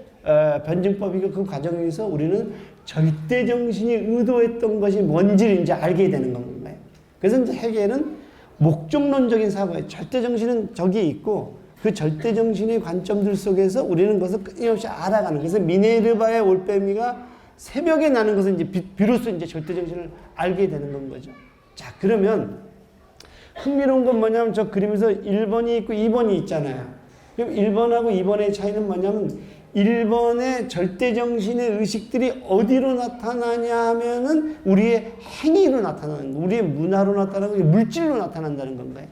변증법이고 그 과정에서 우리는 절대 정신이 의도했던 것이 뭔지를 이제 알게 되는 건가요? 그래서 이제 해겔은 목적론적인 사고예요. 절대 정신은 저기에 있고 그 절대 정신의 관점들 속에서 우리는 그것을 끊임없이 알아가는. 그래서 미네르바의 올빼미가 새벽에 나는 것은 이제 비로소 이제 절대 정신을 알게 되는 건 거죠. 자, 그러면 흥미로운 건 뭐냐면 저 그림에서 1번이 있고 2번이 있잖아요. 그럼 1번하고 2번의 차이는 뭐냐면 1번의 절대정신의 의식들이 어디로 나타나냐 하면은 우리의 행위로 나타나는 거, 우리의 문화로 나타나는 거, 물질로 나타난다는 건가요.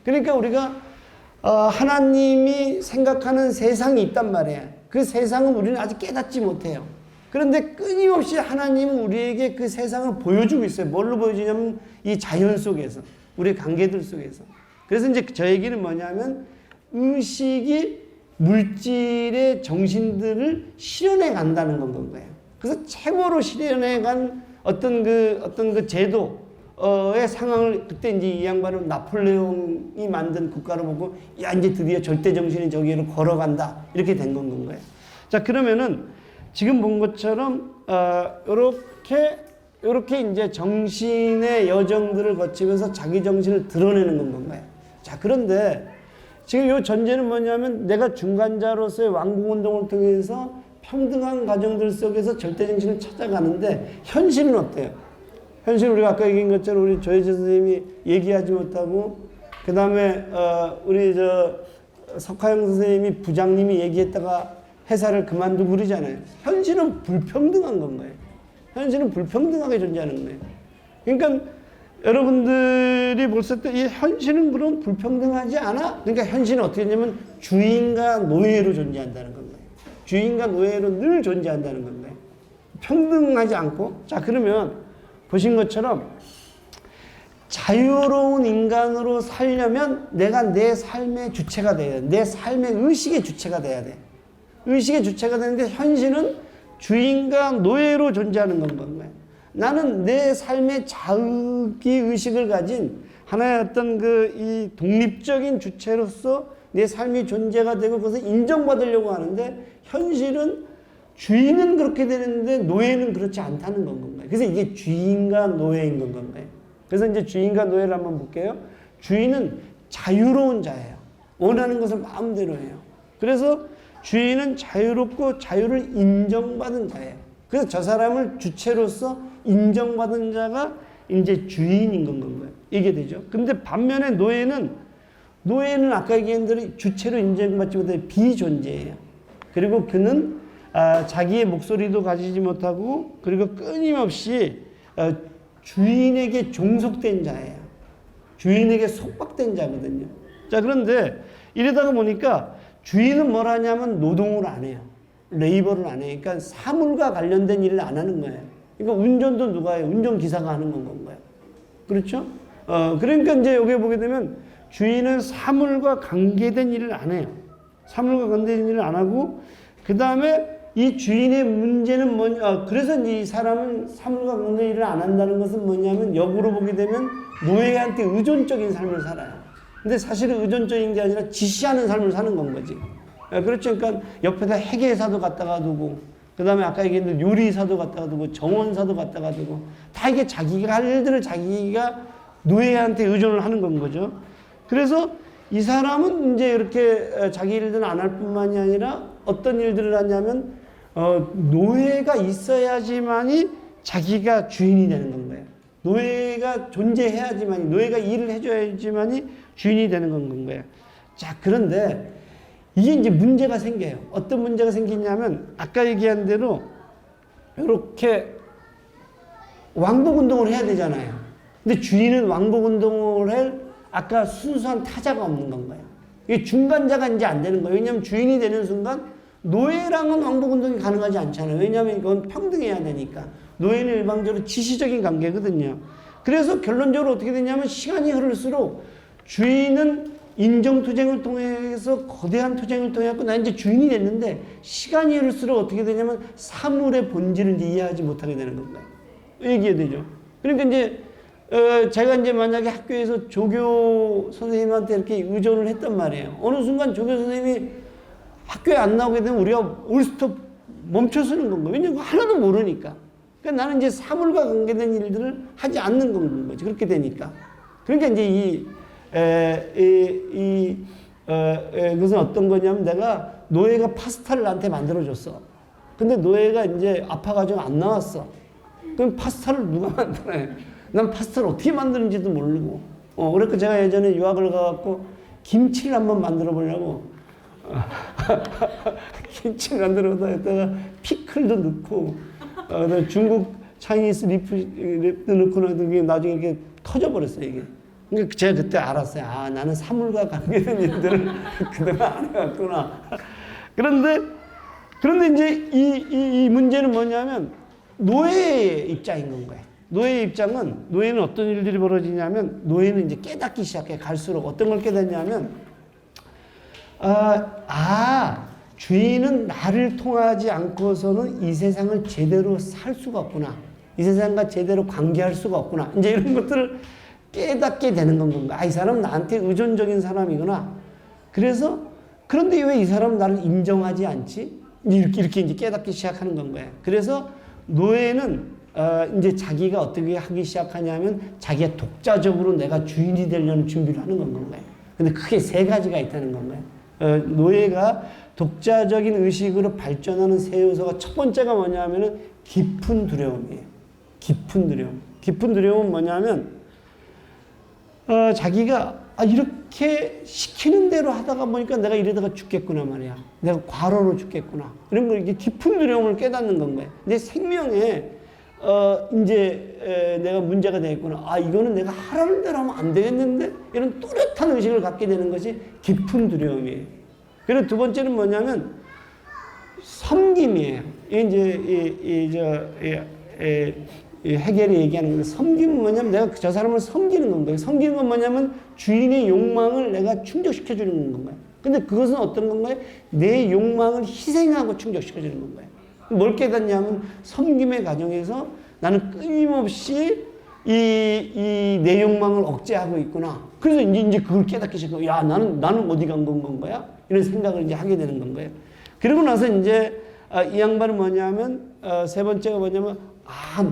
그러니까 우리가 하나님이 생각하는 세상이 있단 말이에요. 그 세상은 우리는 아직 깨닫지 못해요. 그런데 끊임없이 하나님은 우리에게 그 세상을 보여주고 있어요. 뭘로 보여주냐면 이 자연 속에서, 우리의 관계들 속에서. 그래서 이제 저 얘기는 뭐냐면 의식이 물질의 정신들을 실현해 간다는 건 거예요. 그래서 최고로 실현해 간 어떤 그 제도의 상황을 그때 이제 이 양반은 나폴레옹이 만든 국가로 보고 야, 이제 드디어 절대 정신이 저기로 걸어간다. 이렇게 된 건 거예요. 자, 그러면은 지금 본 것처럼 요렇게 이제 정신의 여정들을 거치면서 자기 정신을 드러내는 건가요? 자, 그런데 지금 요 전제는 뭐냐면 내가 중간자로서의 왕국운동을 통해서 평등한 과정들 속에서 절대정신을 찾아가는데 현실은 어때요? 현실은 우리가 아까 얘기한 것처럼 우리 조혜재 선생님이 얘기하지 못하고 그 다음에 우리 석하영 선생님이 부장님이 얘기했다가 회사를 그만두고 그러잖아요. 현실은 불평등한 건가요? 현실은 불평등하게 존재하는 거예요. 그러니까 여러분들이 봤을 때 이 현실은 그럼 불평등하지 않아? 그러니까 현실은 어떻게 되냐면 주인과 노예로 존재한다는 건가요? 주인과 노예로 늘 존재한다는 건가요? 평등하지 않고. 자, 그러면 보신 것처럼 자유로운 인간으로 살려면 내가 내 삶의 주체가 돼야 돼. 내 삶의 의식의 주체가 돼야 돼. 의식의 주체가 되는데 현실은 주인과 노예로 존재하는 건가요? 나는 내 삶의 자의기 의식을 가진 하나의 어떤 이 독립적인 주체로서 내 삶이 존재가 되고 그것을 인정받으려고 하는데 현실은 주인은 그렇게 되는데 노예는 그렇지 않다는 건가요? 그래서 이게 주인과 노예인 건가요? 그래서 이제 주인과 노예를 한번 볼게요. 주인은 자유로운 자예요. 원하는 것을 마음대로 해요. 그래서 주인은 자유롭고 자유를 인정받은 자예요. 그래서 저 사람을 주체로서 인정받은 자가 이제 주인인 건가요? 이게 되죠. 근데 반면에 노예는 아까 얘기한 대로 주체로 인정받지 못해 비존재예요. 그리고 그는 자기의 목소리도 가지지 못하고 그리고 끊임없이 주인에게 종속된 자예요. 주인에게 속박된 자거든요. 자, 그런데 이러다가 보니까 주인은 뭘 하냐면 노동을 안 해요. 레이버를 안 해요. 그러니까 사물과 관련된 일을 안 하는 거예요. 그러니까 운전도 누가 해요? 운전기사가 하는 건가요? 그렇죠? 그러니까 이제 여기 보게 되면 주인은 사물과 관계된 일을 안 해요. 사물과 관계된 일을 안 하고, 그 다음에 이 주인의 문제는 뭐냐, 그래서 이 사람은 사물과 관계된 일을 안 한다는 것은 뭐냐면, 역으로 보게 되면 노예한테 의존적인 삶을 살아요. 근데 사실은 의존적인 게 아니라 지시하는 삶을 사는 건 거지. 그렇죠. 그러니까 옆에다 회계사도 갖다가 두고, 그 다음에 아까 얘기했는데 요리사도 갖다가 두고, 정원사도 갖다가 두고, 다 이게 자기가 할 일들을 자기가 노예한테 의존을 하는 건 거죠. 그래서 이 사람은 이제 이렇게 자기 일들은 안 할 뿐만이 아니라 어떤 일들을 하냐면, 노예가 있어야지만이 자기가 주인이 되는 건 거예요. 노예가 존재해야지만이, 노예가 일을 해줘야지만이 주인이 되는 건 거예요. 자, 그런데 이게 이제 문제가 생겨요. 어떤 문제가 생기냐면, 아까 얘기한 대로 이렇게 왕복 운동을 해야 되잖아요. 근데 주인은 왕복 운동을 할 아까 순수한 타자가 없는 건 거예요. 이게 중간자가 이제 안 되는 거예요. 왜냐하면 주인이 되는 순간 노예랑은 왕복 운동이 가능하지 않잖아요. 왜냐하면 이건 평등해야 되니까. 노예는 일방적으로 지시적인 관계거든요. 그래서 결론적으로 어떻게 되냐면, 시간이 흐를수록 주인은 인정투쟁을 통해서 거대한 투쟁을 통해 갖고 나 이제 주인이 됐는데, 시간이 흐를수록 어떻게 되냐면 사물의 본질을 이제 이해하지 못하게 되는 건가요? 얘기해야 되죠. 그러니까 이제 제가 이제 만약에 학교에서 조교 선생님한테 이렇게 의존을 했단 말이에요. 어느 순간 조교 선생님이 학교에 안 나오게 되면 우리가 올스톱 멈춰서는 건가요? 왜냐면 하나도 모르니까. 그러니까 나는 이제 사물과 관계된 일들을 하지 않는 건 거지. 그렇게 되니까. 그러니까 이제 그것은 어떤 거냐면, 내가 노예가 파스타를 나한테 만들어줬어. 근데 노예가 이제 아파가지고 안 나왔어. 그럼 파스타를 누가 만들어요? 난 파스타를 어떻게 만드는지도 모르고. 그래서 제가 예전에 유학을 가갖고 김치를 한번 만들어 보려고 김치를 만들어 보다가 피클도 넣고, 중국 차이니스 립도 넣고 나중에 이게 터져버렸어요, 이게. 그러니까 제가 그때 알았어요. 아, 나는 사물과 관계된 일들을 그동안 안 해왔구나. 그런데 이제 이 문제는 뭐냐면, 노예의 입장인 건 거예요. 노예의 입장은, 노예는 어떤 일들이 벌어지냐면, 노예는 이제 깨닫기 시작해. 갈수록 어떤 걸 깨닫냐면, 주인은 나를 통하지 않고서는 이 세상을 제대로 살 수가 없구나. 이 세상과 제대로 관계할 수가 없구나. 이제 이런 것들을 깨닫게 되는 건가. 이 사람은 나한테 의존적인 사람이구나. 그래서, 그런데 왜 이 사람은 나를 인정하지 않지? 이렇게 이제 깨닫기 시작하는 건 거예요. 그래서 노예는 이제 자기가 어떻게 하기 시작하냐면, 자기가 독자적으로 내가 주인이 되려는 준비를 하는 건 거예요. 근데 크게 세 가지가 있다는 건 거예요. 노예가 독자적인 의식으로 발전하는 세 요소가, 첫 번째가 뭐냐면은 깊은 두려움이에요. 깊은 두려움. 깊은 두려움은 뭐냐면, 자기가 이렇게 시키는 대로 하다가 보니까 내가 이러다가 죽겠구나 말이야. 내가 과로로 죽겠구나. 이런 걸, 이게 깊은 두려움을 깨닫는 건 거예요. 내 생명에 이제 내가 문제가 되겠구나. 이거는 내가 하라는 대로 하면 안 되겠는데? 이런 뚜렷한 의식을 갖게 되는 것이 깊은 두려움이에요. 그리고 두 번째는 뭐냐면 섬김이에요. 이제 해겔이 얘기하는 건데, 섬김은 뭐냐면 내가 저 사람을 섬기는 건가요? 섬기는 건 뭐냐면 주인의 욕망을 내가 충족시켜 주는 건가요? 근데 그것은 어떤 건가요? 내 욕망을 희생하고 충족시켜 주는 건가요? 뭘 깨닫냐면, 섬김의 과정에서 나는 끊임없이 내 욕망을 억제하고 있구나. 그래서 이제 그걸 깨닫기 시작하고, 야, 나는 어디 간 건가요? 이런 생각을 이제 하게 되는 건 거예요. 그러고 나서 이제 이 양반은 뭐냐면, 세 번째가 뭐냐면,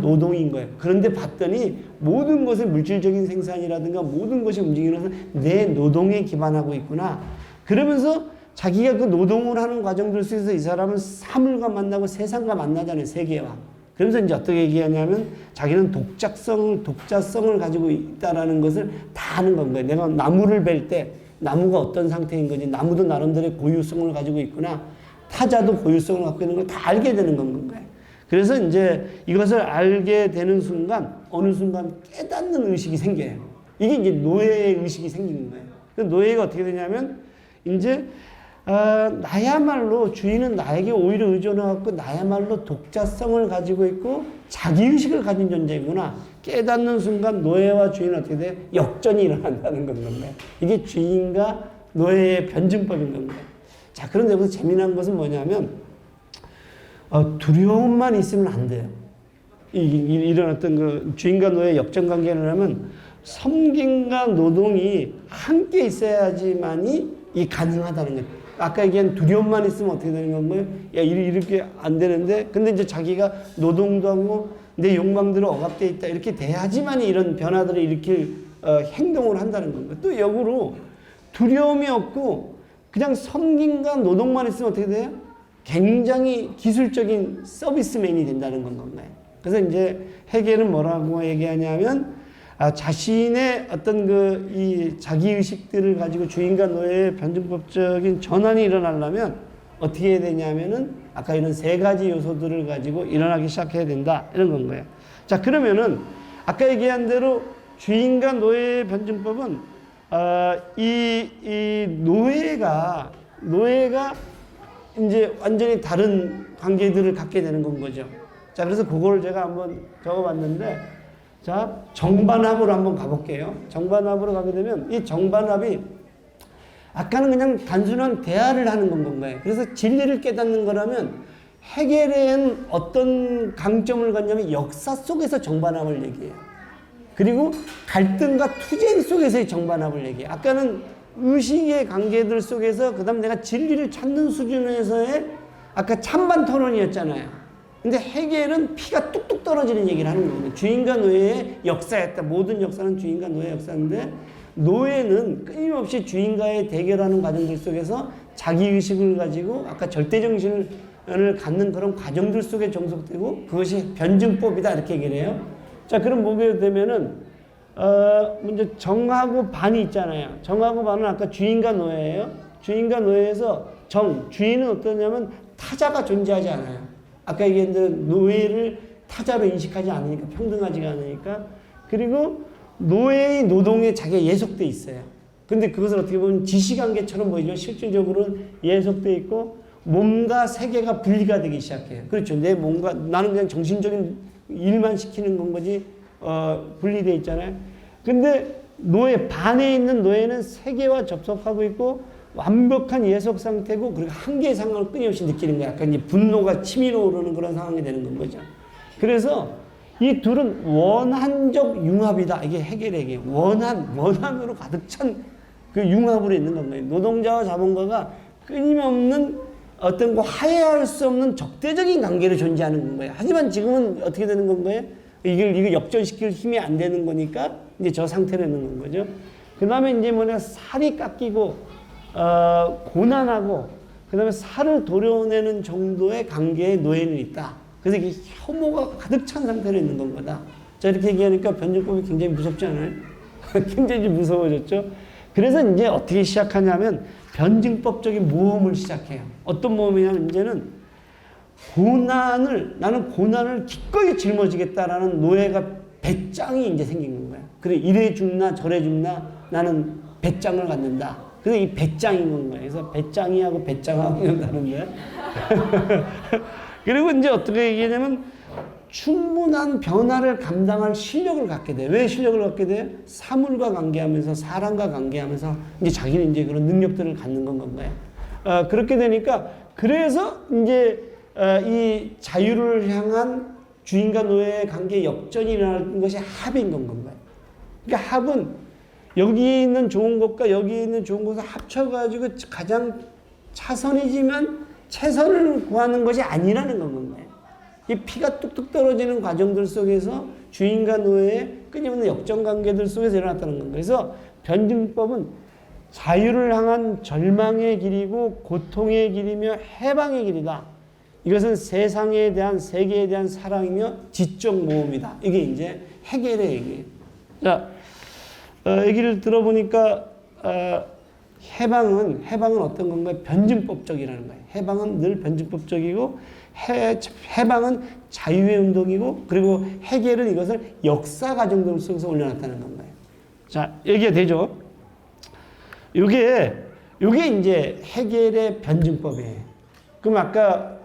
노동인 거예요. 그런데 봤더니 모든 것의 물질적인 생산이라든가 모든 것이 움직이는 것은 내 노동에 기반하고 있구나. 그러면서 자기가 그 노동을 하는 과정들 속에서 이 사람은 사물과 만나고 세상과 만나잖아요. 세계와. 그러면서 이제 어떻게 얘기하냐면, 자기는 독자성을 가지고 있다라는 것을 다 아는 건 거예요. 내가 나무를 벨 때 나무가 어떤 상태인 건지, 나무도 나름대로의 고유성을 가지고 있구나. 타자도 고유성을 갖고 있는 걸 다 알게 되는 건 거예요. 그래서 이제 이것을 알게 되는 순간, 어느 순간 깨닫는 의식이 생겨요. 이게 이제 노예의 의식이 생기는 거예요. 그래서 노예가 어떻게 되냐면, 이제 나야말로 주인은 나에게 오히려 의존해갖고 나야말로 독자성을 가지고 있고 자기의식을 가진 존재구나. 깨닫는 순간 노예와 주인은 어떻게 돼요? 역전이 일어난다는 건가요? 이게 주인과 노예의 변증법인 건가요? 자, 그런데 여기서 재미난 것은 뭐냐면 두려움만 있으면 안 돼요. 이런 어떤 그 주인과 노예의 역전관계를 하면 섬김과 노동이 함께 있어야지만이 이 가능하다는 거예요. 아까 얘기한 두려움만 있으면 어떻게 되는 건가요? 야, 이렇게 안 되는데, 근데 이제 자기가 노동도 하고 내 욕망들을 억압돼 있다 이렇게 돼야지만이 이런 변화들을 일으킬 행동을 한다는 겁니다. 또 역으로 두려움이 없고 그냥 섬김과 노동만 있으면 어떻게 돼요? 굉장히 기술적인 서비스맨이 된다는 건가요? 그래서 이제 헤겔은 뭐라고 얘기하냐면 자신의 어떤 이 자기 의식들을 가지고 주인과 노예의 변증법적인 전환이 일어나려면 어떻게 해야 되냐면은 아까 이런 세 가지 요소들을 가지고 일어나기 시작해야 된다 이런 건 거예요. 자, 그러면은 아까 얘기한 대로 주인과 노예의 변증법은 이 노예가 이제 완전히 다른 관계들을 갖게 되는 건 거죠. 자, 그래서 그걸 제가 한번 적어봤는데, 자, 정반합으로 한번 가볼게요. 정반합으로 가게 되면 이 정반합이 아까는 그냥 단순한 대화를 하는 건 건가요? 그래서 진리를 깨닫는 거라면 헤겔은 어떤 강점을 갖냐면 역사 속에서 정반합을 얘기해요. 그리고 갈등과 투쟁 속에서의 정반합을 얘기해요. 아까는 의식의 관계들 속에서 그다음 내가 진리를 찾는 수준에서의 아까 찬반 토론이었잖아요. 근데 헤겔은 피가 뚝뚝 떨어지는 얘기를 하는 거거든요. 주인과 노예의 역사였다. 모든 역사는 주인과 노예의 역사인데 노예는 끊임없이 주인과의 대결하는 과정들 속에서 자기의식을 가지고 아까 절대정신을 갖는 그런 과정들 속에 종속되고 그것이 변증법이다 이렇게 얘기를 해요. 자, 그럼 보게 되면은 먼저 정하고 반이 있잖아요. 정하고 반은 아까 주인과 노예예요. 주인과 노예에서 주인은 어떠냐면 타자가 존재하지 않아요. 아까 얘기한 대로 노예를 타자로 인식하지 않으니까, 평등하지가 않으니까. 그리고 노예의 노동에 자기가 예속돼 있어요. 근데 그것을 어떻게 보면 지시관계처럼 보이죠. 실질적으로는 예속돼 있고 몸과 세계가 분리가 되기 시작해요. 그렇죠. 내 몸과 나는 그냥 정신적인 일만 시키는 건 거지 분리돼 있잖아요. 근데 반에 있는 노예는 세계와 접속하고 있고 완벽한 예속 상태고 그리고 한계의 상황을 끊임없이 느끼는 거야. 약간 이제 분노가 치밀어 오르는 그런 상황이 되는 건 거죠. 그래서 이 둘은 원한적 융합이다. 이게 헤겔의 얘기예요. 원한으로 가득 찬 그 융합으로 있는 건가요. 노동자와 자본가가 끊임없는 어떤 거 화해할 수 없는 적대적인 관계로 존재하는 건가요. 하지만 지금은 어떻게 되는 건가요? 이걸 역전시킬 힘이 안 되는 거니까 이제 저 상태로 있는 건 거죠. 그 다음에 이제 살이 깎이고 고난하고 그 다음에 살을 도려내는 정도의 관계에 노예는 있다. 그래서 이게 혐오가 가득 찬 상태로 있는 건 거다. 자, 이렇게 얘기하니까 변증법이 굉장히 무섭지 않아요? 굉장히 무서워졌죠? 그래서 이제 어떻게 시작하냐면 변증법적인 모험을 시작해요. 어떤 모험이냐면 이제는 나는 고난을 기꺼이 짊어지겠다라는 노예가 배짱이 이제 생긴 거예요. 그래, 이래 죽나 저래 죽나 나는 배짱을 갖는다. 그래서 이 배짱인 건 거예요. 그래서 배짱이하고 배짱하고 다른데. 그리고 이제 어떻게 얘기하냐면 충분한 변화를 감당할 실력을 갖게 돼요. 왜 실력을 갖게 돼요? 사물과 관계하면서 사람과 관계하면서 이제 자기는 이제 그런 능력들을 갖는 건 건가요? 그렇게 되니까 그래서 이제 이 자유를 향한 주인과 노예의 관계 역전이 일어나는 것이 합인 건 건가요? 그러니까 합은 여기 있는 좋은 것과 여기 있는 좋은 것을 합쳐가지고 가장 차선이지만 최선을 구하는 것이 아니라는 건 건가요? 이 피가 뚝뚝 떨어지는 과정들 속에서 주인과 노예의 끊임없는 역전 관계들 속에서 일어났다는 겁니다. 그래서 변증법은 자유를 향한 절망의 길이고 고통의 길이며 해방의 길이다. 이것은 세상에 대한 세계에 대한 사랑이며 지적 모험이다. 이게 이제 헤겔의 얘기예요. 자, 얘기를 들어보니까 해방은 어떤 건가요? 변증법적이라는 거예요. 해방은 늘 변증법적이고 해방은 자유의 운동이고 그리고 헤겔은 이것을 역사 과정들 속에서 올려놨다는 건가요. 자, 얘기가 되죠. 요게 이제 헤겔의 변증법이에요. 그럼 아까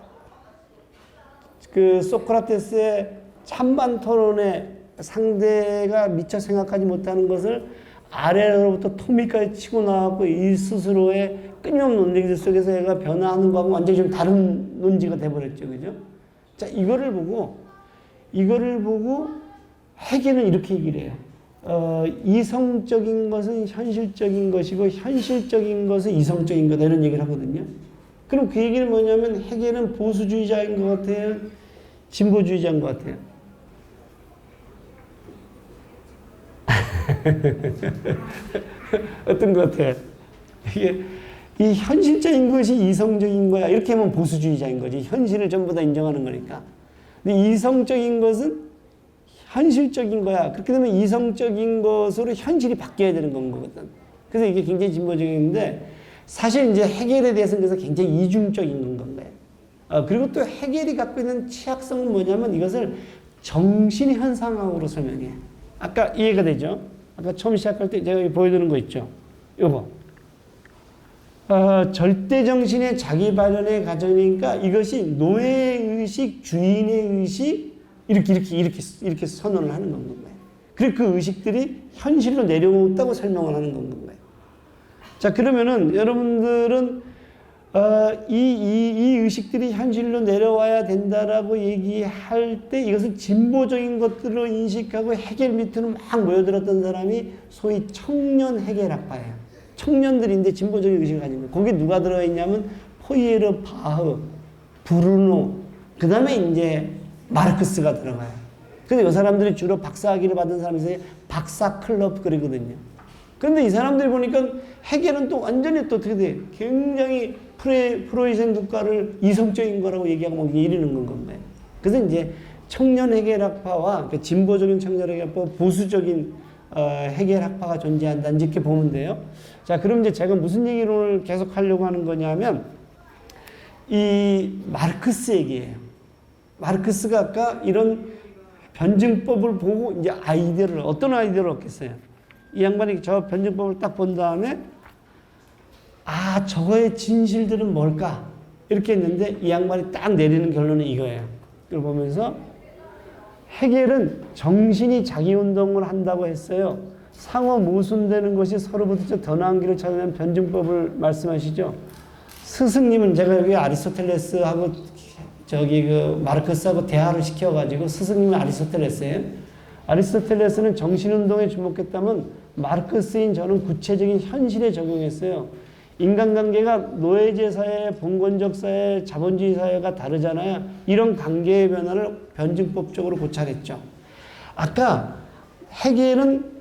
그 소크라테스의 찬반 토론의 상대가 미처 생각하지 못하는 것을 아래로부터 턱밑까지 치고 나왔고 이 스스로의 끊임없는 논쟁들 속에서 얘가 변화하는 거하고 완전히 좀 다른 논지가 돼버렸죠. 그죠? 자, 이거를 보고 해겔은 이렇게 얘기를 해요. 이성적인 것은 현실적인 것이고 현실적인 것은 이성적인 거다 이런 얘기를 하거든요. 그럼 그 얘기는 뭐냐면 해겔은 보수주의자인 것 같아요? 진보주의자인 것 같아요? 어떤 것 같아요? 이게 이 현실적인 것이 이성적인 거야. 이렇게 하면 보수주의자인 거지. 현실을 전부 다 인정하는 거니까. 근데 이성적인 것은 현실적인 거야. 그렇게 되면 이성적인 것으로 현실이 바뀌어야 되는 건 거거든. 그래서 이게 굉장히 진보적인데 사실 이제 해겔에 대해서는 그래서 굉장히 이중적인 건 거예요. 그리고 또 해겔이 갖고 있는 취약성은 뭐냐면 이것을 정신현상학으로 설명해. 아까 이해가 되죠? 아까 처음 시작할 때 제가 보여드린 거 있죠? 요거. 절대정신의 자기 발현의 과정이니까 이것이 노예의식, 주인의 의식, 이렇게 선언을 하는 건 거예요. 그리고 그 의식들이 현실로 내려온다고 설명을 하는 건 거예요. 자, 그러면은 여러분들은 이 의식들이 현실로 내려와야 된다라고 얘기할 때 이것을 진보적인 것들로 인식하고 해겔 밑으로 막 모여들었던 사람이 소위 청년 해겔학파예요. 청년들인데 진보적인 의식을 가진 거예요. 거기 누가 들어가 있냐면 포이에르, 바흐, 브루노, 그 다음에 이제 마르크스가 들어가요. 근데 이 사람들이 주로 박사학위를 받은 사람이 박사 클럽 그러거든요. 그런데 이 사람들이 보니까 해겔은 또 완전히 또 어떻게 돼? 굉장히 프로이센 국가를 이성적인 거라고 얘기하고 막 이러는 건 건데. 그래서 이제 청년 해겔학파와 그러니까 진보적인 청년 해겔학파, 보수적인 해겔학파가 존재한다. 이렇게 보면 돼요. 자, 그럼 이제 제가 무슨 얘기를 계속 하려고 하는 거냐면 이 마르크스 얘기예요. 마르크스가 아까 이런 변증법을 보고 이제 어떤 아이디어를 얻겠어요? 이 양반이 저 변증법을 딱 본 다음에 저거의 진실들은 뭘까? 이렇게 했는데 이 양반이 딱 내리는 결론은 이거예요. 이걸 보면서 해겔은 정신이 자기운동을 한다고 했어요. 상호 모순되는 것이 서로부터 더 나은 길을 찾아내는 변증법을 말씀하시죠. 스승님은 제가 여기 아리스토텔레스하고 마르크스하고 대화를 시켜가지고 스승님은 아리스토텔레스예요. 아리스토텔레스는 정신운동에 주목했다면 마르크스인 저는 구체적인 현실에 적용했어요. 인간관계가 노예제 사회, 봉건적 사회, 자본주의 사회가 다르잖아요. 이런 관계의 변화를 변증법적으로 고찰했죠. 아까 해겔은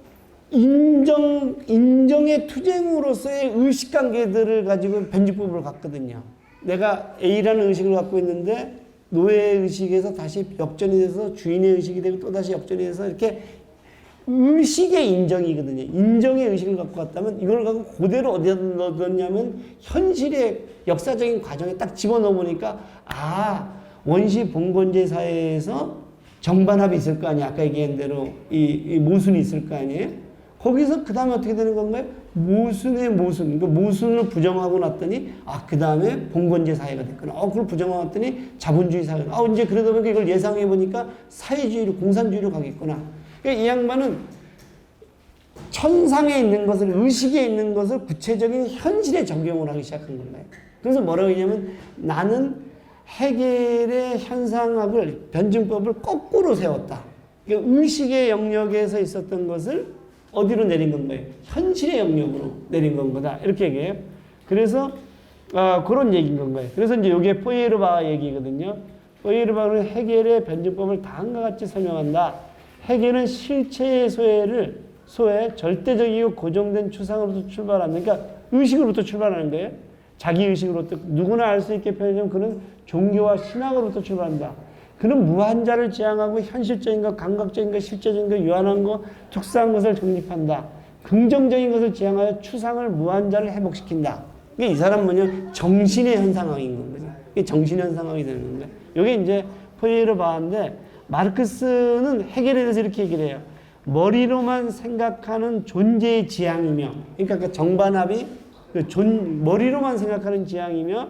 인정의 투쟁으로서의 의식관계들을 가지고 변증법을 갖거든요. 내가 A라는 의식을 갖고 있는데 노예의식에서 다시 역전이 돼서 주인의 의식이 되고 또다시 역전이 돼서 이렇게 의식의 인정이거든요. 인정의 의식을 갖고 갔다면 이걸 갖고 그대로 어디다 넣었냐면 현실의 역사적인 과정에 딱 집어넣으니까 원시 봉건제 사회에서 정반합이 있을 거 아니에요. 아까 얘기한 대로 이 모순이 있을 거 아니에요. 거기서 그 다음에 어떻게 되는 건가요? 모순의 모순. 그러니까 모순을 부정하고 났더니 그 다음에 봉건제 사회가 됐구나. 그걸 부정하고 났더니 자본주의 사회가 이제 그러다 보니까 이걸 예상해 보니까 사회주의로 공산주의로 가겠구나. 그러니까 이 양반은 천상에 있는 것을 의식에 있는 것을 구체적인 현실에 적용을 하기 시작한 건가요? 그래서 뭐라고 했냐면 나는 해겔의 현상학을 변증법을 거꾸로 세웠다. 그러니까 의식의 영역에서 있었던 것을 어디로 내린 건가요? 현실의 영역으로 내린 건 거다. 이렇게 얘기해요. 그래서 그런 얘기인 건가요. 그래서 이제 이게 포이에르바 얘기거든요. 포이에르바는 해겔의 변증법을 다음과 같이 설명한다. 해겔은 실체의 소외, 절대적이고 고정된 추상으로부터 출발하는, 그러니까 의식으로부터 출발하는 거예요. 자기 의식으로부터 누구나 알 수 있게 표현하면 그는 종교와 신학으로부터 출발한다. 그는 무한자를 지향하고 현실적인 것, 감각적인 것, 실제적인 것, 유한한 것, 특수한 것을 정립한다. 긍정적인 것을 지향하여 추상을 무한자를 회복시킨다. 이게 이 사람 뭐냐? 정신의 현상학인 거죠. 이게 정신의 현상학이 되는 거예요. 이게 이제 포이에르바인데 마르크스는 해겔에 대해서 이렇게 얘기를 해요. 머리로만 생각하는 존재의 지향이며, 그러니까 그 정반합이 머리로만 생각하는 지향이며,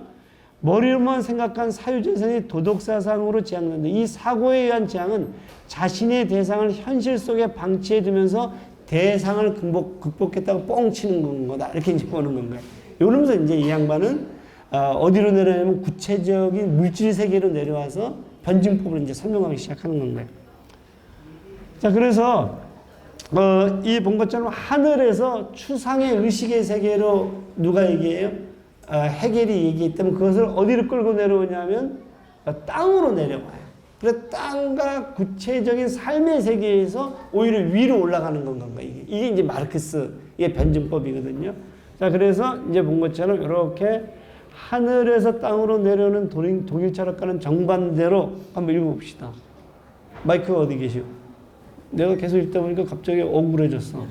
머리로만 생각한 사유재산이 도덕사상으로 지향된다. 이 사고에 의한 지향은 자신의 대상을 현실 속에 방치해 두면서 대상을 극복했다고 뻥치는 건 거다. 이렇게 이제 보는 건가요. 이러면서 이제 이 양반은 어디로 내려냐면 구체적인 물질 세계로 내려와서 변증법을 이제 설명하기 시작하는 건가요. 자, 그래서 이 본 것처럼 하늘에서 추상의 의식의 세계로 누가 얘기해요? 해겔이 얘기했다면 그것을 어디로 끌고 내려오냐면 땅으로 내려와요. 그래서 땅과 구체적인 삶의 세계에서 오히려 위로 올라가는 건가요? 이게 이제 마르크스의 변증법이거든요. 자, 그래서 이제 본 것처럼 이렇게 하늘에서 땅으로 내려오는 독일 철학과는 정반대로 한번 읽어봅시다. 마이크가 어디 계시오? 내가 계속 읽다 보니까 갑자기 억울해졌어.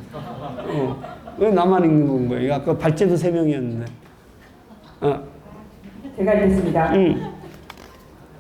왜 나만 읽는 건 거예요? 아까 발제도 3명이었는데. 제가 읽겠습니다.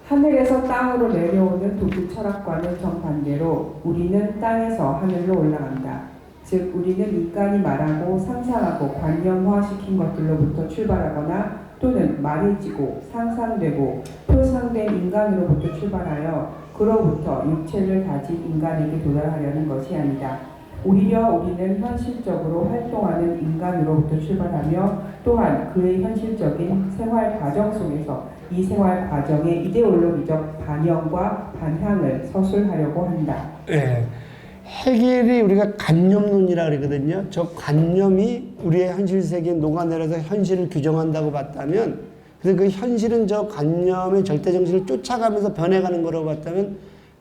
하늘에서 땅으로 내려오는 독일 철학과는 정반대로 우리는 땅에서 하늘로 올라간다. 즉 우리는 인간이 말하고 상상하고 관념화시킨 것들로부터 출발하거나 또는 말해지고 상상되고 표상된 인간으로부터 출발하여 그로부터 육체를 가진 인간에게 도달하려는 것이 아니다. 오히려 우리는 현실적으로 활동하는 인간으로부터 출발하며 또한 그의 현실적인 생활 과정 속에서 이 생활 과정의 이데올로기적 반영과 반향을 서술하려고 한다. 네. 해겔이 우리가 관념론이라 그러거든요. 저 관념이 우리의 현실 세계에 녹아내려서 현실을 규정한다고 봤다면, 그래서 그 현실은 저 관념의 절대 정신을 쫓아가면서 변해가는 거라고 봤다면,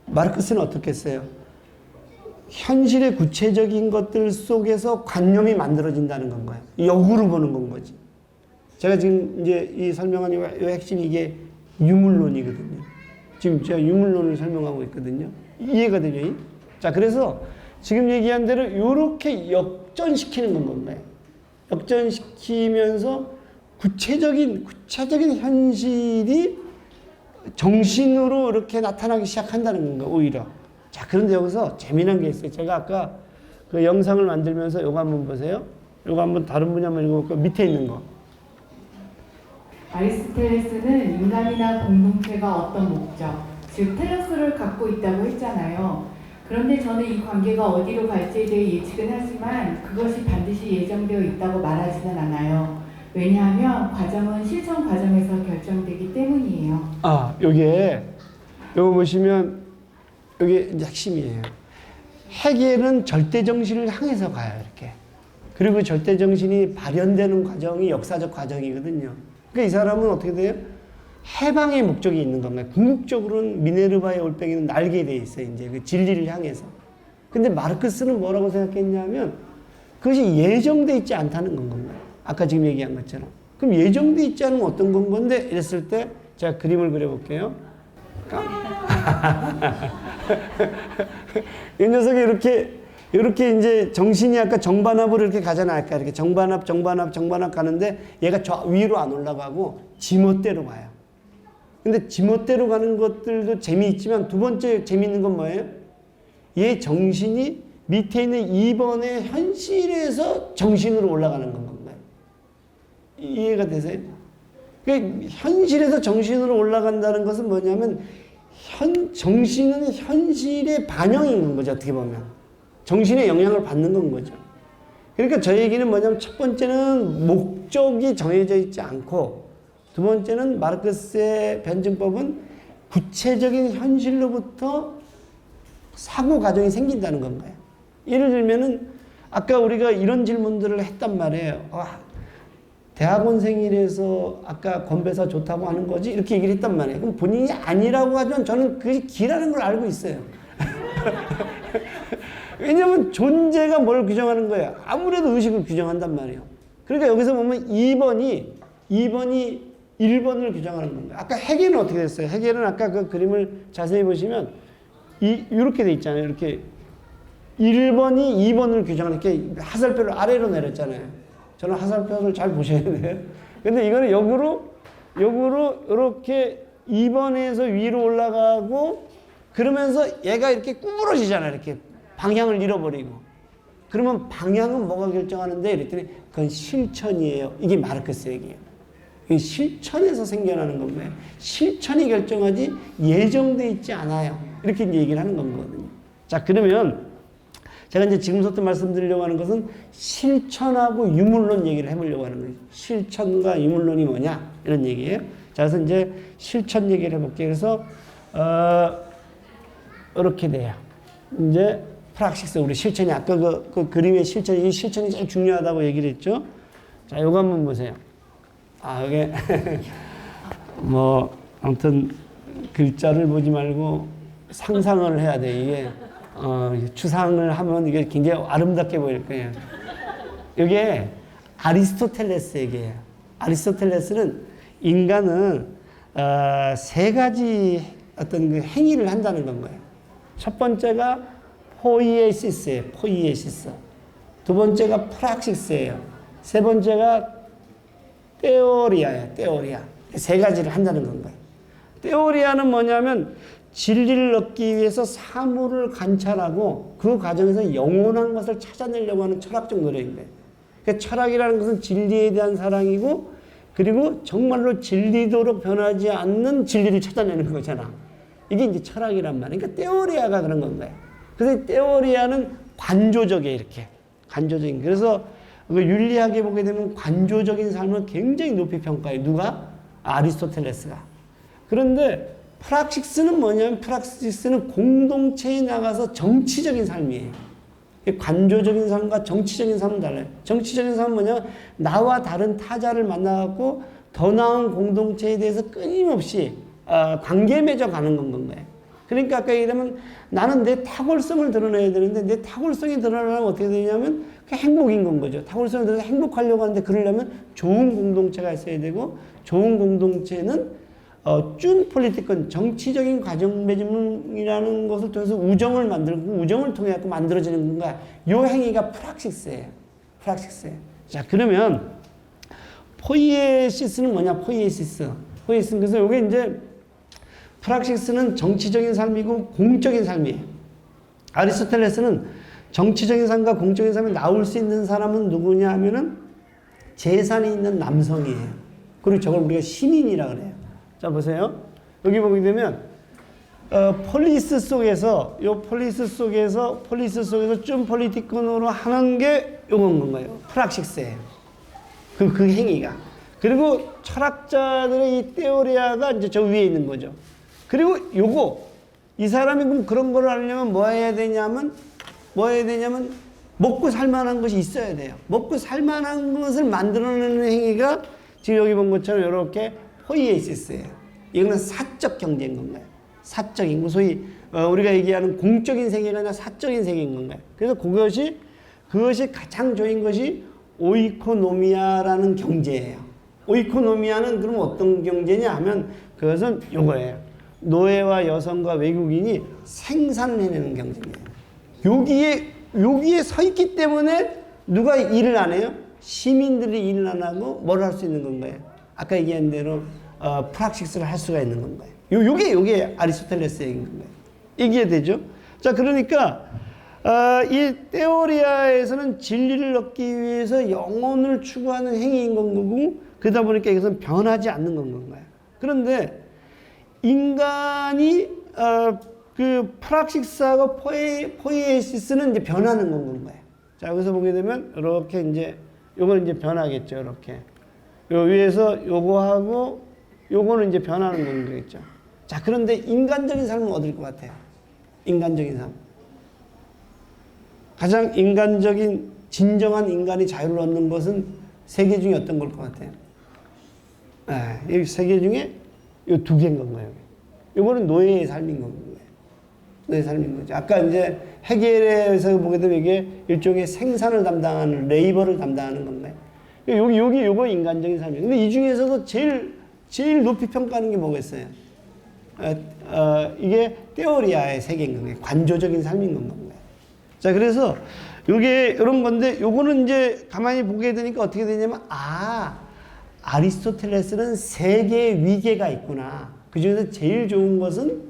마르크스는 어떻겠어요? 현실의 구체적인 것들 속에서 관념이 만들어진다는 건가요? 역으로 보는 건 거지. 제가 지금 이제 이 설명한 이 핵심이 이게 유물론이거든요. 지금 제가 유물론을 설명하고 있거든요. 이해가 되죠? 자, 그래서 지금 얘기한 대로 이렇게 역전시키는 건 건가요? 역전시키면서 구체적인 현실이 정신으로 이렇게 나타나기 시작한다는 건가, 오히려. 자, 그런데 여기서 재미난 게 있어요. 제가 아까 그 영상을 만들면서 이거 한번 보세요. 이거 한번 다른 분이 한번 읽어볼까요? 밑에 있는 거. 아리스토텔레스는 인간이나 공동체가 어떤 목적, 즉 텔레스를 갖고 있다고 했잖아요. 그런데 저는 이 관계가 어디로 갈지에 대해 예측은 하지만 그것이 반드시 예정되어 있다고 말하지는 않아요. 왜냐하면 과정은 실천 과정에서 결정되기 때문이에요. 요거 보시면 이게 이제 핵심이에요. 해겔은 절대 정신을 향해서 가요, 이렇게. 그리고 절대 정신이 발현되는 과정이 역사적 과정이거든요. 그러니까 이 사람은 어떻게 돼요? 해방의 목적이 있는 건가요? 궁극적으로는 미네르바의 올빼미는 날게 돼 있어요, 이제 그 진리를 향해서. 근데 마르크스는 뭐라고 생각했냐면 그것이 예정돼 있지 않다는 건 건가요? 아까 지금 얘기한 것처럼. 그럼 예정돼 있지 않으면 어떤 건 건데? 이랬을 때 제가 그림을 그려볼게요. 이 녀석이 이렇게 이제 정신이 아까 정반합으로 이렇게 가잖아. 아까 이렇게 정반합 가는데 얘가 저 위로 안 올라가고 지멋대로 가요. 근데 지멋대로 가는 것들도 재미있지만 두 번째 재미있는 건 뭐예요? 얘 정신이 밑에 있는 2번의 현실에서 정신으로 올라가는 건가요? 이해가 되세요? 그러니까 현실에서 정신으로 올라간다는 것은 뭐냐면 정신은 현실의 반영인 거죠. 어떻게 보면 정신의 영향을 받는 건 거죠. 그러니까 저 얘기는 뭐냐면 첫 번째는 목적이 정해져 있지 않고 두 번째는 마르크스의 변증법은 구체적인 현실로부터 사고 과정이 생긴다는 건가요? 예를 들면은 아까 우리가 이런 질문들을 했단 말이에요. 대학원생이라서 아까 건배사 좋다고 하는 거지? 이렇게 얘기를 했단 말이에요. 그럼 본인이 아니라고 하지만 저는 그게 기라는 걸 알고 있어요. 왜냐하면 존재가 뭘 규정하는 거예요? 아무래도 의식을 규정한단 말이에요. 그러니까 여기서 보면 2번이 1번을 규정하는 겁니다. 아까 해겔은 어떻게 됐어요? 해겔은 아까 그 그림을 자세히 보시면 이렇게 돼 있잖아요. 이렇게 1번이 2번을 규정하는, 이렇게 하살표를 아래로 내렸잖아요. 저는 하살표를 잘 보셔야 돼요. 근데 이거는 역으로 이렇게 2번에서 위로 올라가고 그러면서 얘가 이렇게 구부러지잖아요. 이렇게 방향을 잃어버리고. 그러면 방향은 뭐가 결정하는데? 이랬더니 그건 실천이에요. 이게 마르크스 얘기예요. 이게 실천에서 생겨나는 건가요? 실천이 결정하지 예정돼 있지 않아요. 이렇게 이제 얘기를 하는 거거든요. 자, 그러면 제가 이제 지금부터 말씀드리려고 하는 것은 실천하고 유물론 얘기를 해보려고 하는 거예요. 실천과 유물론이 뭐냐 이런 얘기예요. 자, 그래서 이제 실천 얘기를 해볼게요. 그래서 이렇게 돼요. 이제 프락시스, 우리 실천이 아까 그 그림의 실천이, 이 실천이 제일 중요하다고 얘기를 했죠. 자, 요거 한번 보세요. 아, 이게 뭐 아무튼 글자를 보지 말고 상상을 해야 돼. 이게 추상을 하면 이게 굉장히 아름답게 보일 거예요. 이게 아리스토텔레스 얘기예요. 아리스토텔레스는 인간은 세 가지 어떤 그 행위를 한다는 건 거예요. 첫 번째가 포이에시스예요. 포이에시스. 두 번째가 프락시스예요. 세 번째가 테오리아예요. 테오리아. 세 가지를 한다는 건 거예요. 테오리아는 뭐냐면 진리를 얻기 위해서 사물을 관찰하고 그 과정에서 영원한 것을 찾아내려고 하는 철학적 노력인 거예요. 그러니까 철학이라는 것은 진리에 대한 사랑이고, 그리고 정말로 진리도록 변하지 않는 진리를 찾아내는 거잖아. 이게 이제 철학이란 말이에요. 그러니까 테오리아가 그런 건 거예요. 그래서 테오리아는 관조적이에요. 이렇게 관조적인. 그래서 그 윤리학에 보게 되면 관조적인 삶을 굉장히 높이 평가해요. 누가? 아리스토텔레스가. 그런데 프락시스는 뭐냐면, 프락시스는 공동체에 나가서 정치적인 삶이에요. 관조적인 삶과 정치적인 삶은 달라요. 정치적인 삶은 뭐냐면 나와 다른 타자를 만나갖고 더 나은 공동체에 대해서 끊임없이 관계 맺어가는 건가요. 그러니까 아까 얘기하면 나는 내 탁월성을 드러내야 되는데, 내 탁월성이 드러나면 어떻게 되냐면 그게 행복인 건 거죠. 탁월성을 드러내서 행복하려고 하는데, 그러려면 좋은 공동체가 있어야 되고, 좋은 공동체는 준 폴리티콘, 정치적인 과정 맺음이라는 것을 통해서 우정을 만들고, 우정을 통해 갖고 만들어지는 건가. 요 행위가 프락시스예요. 프락시스예요. 자, 그러면 포이에시스는 뭐냐? 포이에시스. 포이에시스. 그래서 요게 이제 프락시스는 정치적인 삶이고 공적인 삶이에요. 아리스토텔레스는 정치적인 삶과 공적인 삶에 나올 수 있는 사람은 누구냐 하면은 재산이 있는 남성이에요. 그리고 저걸 우리가 시민이라 그래요. 자, 보세요. 여기 보게 되면 폴리스 속에서 좀 폴리티콘으로 하는 게 요건 건가요? 프락시스예요. 그 행위가. 그리고 철학자들의 이 테오리아가 이제 저 위에 있는 거죠. 그리고 요거, 이 사람이 그럼 그런 걸 하려면 뭐 해야 되냐면 먹고 살만한 것이 있어야 돼요. 먹고 살만한 것을 만들어내는 행위가 지금 여기 본 것처럼 이렇게 포이에시스예요. 이거는 사적 경제인 건가요? 사적인 거, 소위 우리가 얘기하는 공적인 세계가 아니라 사적인 세계인 건가요? 그래서 그것이 가장 좋은 것이 오이코노미아라는 경제예요. 오이코노미아는 그럼 어떤 경제냐 하면 그것은 요거예요. 노예와 여성과 외국인이 생산을 해내는 경제예요. 여기에 서 있기 때문에 누가 일을 안 해요? 시민들이 일을 안 하고 뭘 할 수 있는 건가요? 아까 얘기한 대로 프락시스를 할 수가 있는 건가요? 요게 아리스토텔레스 얘기인 건가요? 이해되죠? 자, 그러니까 이 테오리아에서는 진리를 얻기 위해서 영혼을 추구하는 행위인 건 거고, 그러다 보니까 이것은 변하지 않는 건 건가요? 그런데 인간이 그 프락시스하고 포이에시스는 이제 변하는 건 건가요? 자, 여기서 보게 되면 이렇게 이제 요건 이제 변하겠죠. 이렇게 요 위에서 요거하고 요거는 이제 변하는 건 거겠죠. 자, 그런데 인간적인 삶은 어딜 것 같아요? 인간적인 삶. 가장 인간적인 진정한 인간이 자유를 얻는 것은 세 개 중에 어떤 걸 것 같아요? 이 세 개 중에 요 두 개인 건가요? 요거는 노예의 삶인 건가요? 노예의 삶인 거죠. 아까 이제 헤겔에서 보게 되면 이게 일종의 생산을 담당하는, 레이버를 담당하는 건가요? 요거 인간적인 삶이에요. 근데 이 중에서도 제일 높이 평가하는 게 뭐겠어요? 이게 테오리아의 세계인 건가요? 관조적인 삶인 건가요? 자, 그래서 요게 이런 건데, 요거는 이제 가만히 보게 되니까 어떻게 되냐면, 아리스토텔레스는 세 개의 위계가 있구나. 그 중에서 제일 좋은 것은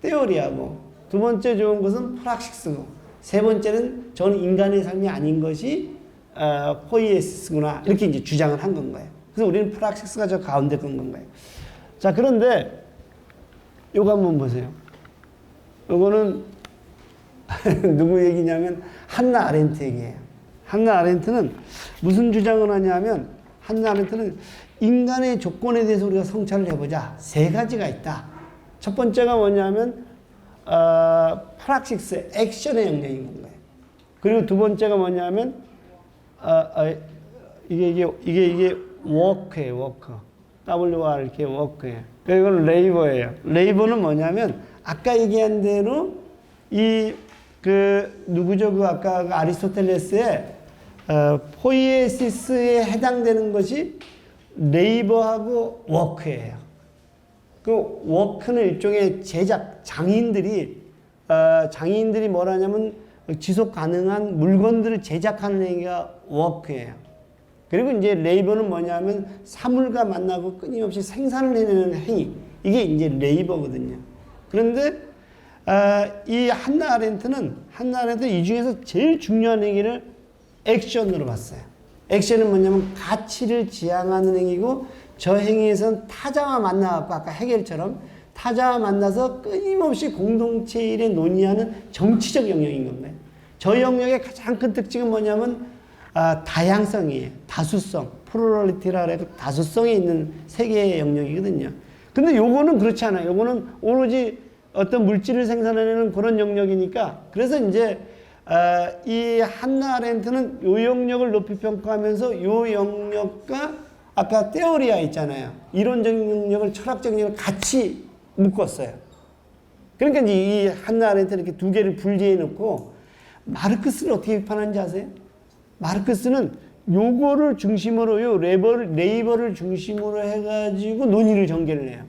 테오리아고, 두 번째 좋은 것은 프락시스고, 세 번째는 저는 인간의 삶이 아닌 것이 포이에시스구나. 이렇게 이제 주장을 한 건가요. 그래서 우리는 프락시스가 저 가운데 건 건가요. 자, 그런데 요거 한번 보세요. 요거는 누구 얘기냐면 한나 아렌트 얘기예요. 한나 아렌트는 무슨 주장을 하냐면 한나 아렌트는 인간의 조건에 대해서 우리가 성찰을 해보자. 세 가지가 있다. 첫 번째가 뭐냐면 프락식스, 액션의 영역인 거예요. 그리고 두 번째가 뭐냐면 이게 워크예요. 워크. WRK 워크예요. 그러니까 이건 레이버예요. 레이버는 뭐냐면 아까 얘기한 대로 누구죠? 아까 아리스토텔레스의 포이에시스에 해당되는 것이 레이버하고 워크예요. 그 워크는 일종의 장인들이 뭐라냐면 지속 가능한 물건들을 제작하는 행위가 워크예요. 그리고 이제 레이버는 뭐냐면 사물과 만나고 끊임없이 생산을 해내는 행위. 이게 이제 레이버거든요. 그런데 이 한나 아렌트는 이 중에서 제일 중요한 행위를 액션으로 봤어요. 액션은 뭐냐면 가치를 지향하는 행위고 저 행위에서는 타자와 만나갖고 아까 헤겔처럼 타자와 만나서 끊임없이 공동체 일에 논의하는 정치적 영역인 겁니다. 저 영역의 가장 큰 특징은 뭐냐면 다양성이에요. 다수성, 플루럴리티라 그래서 다수성에 있는 세계의 영역이거든요. 근데 요거는 그렇지 않아요. 요거는 오로지 어떤 물질을 생산하는 그런 영역이니까 그래서 이제 이 한나 아렌트는 요 영역을 높이 평가하면서 요 영역과 아까 테오리아 있잖아요. 이론적 영역을 철학적 영역을 같이 묶었어요. 그러니까 이제 이 한나 아렌트는 이렇게 두 개를 분리해 놓고 마르크스를 어떻게 비판하는지 아세요? 마르크스는 요거를 중심으로 레이버를 중심으로 해가지고 논의를 전개를 해요.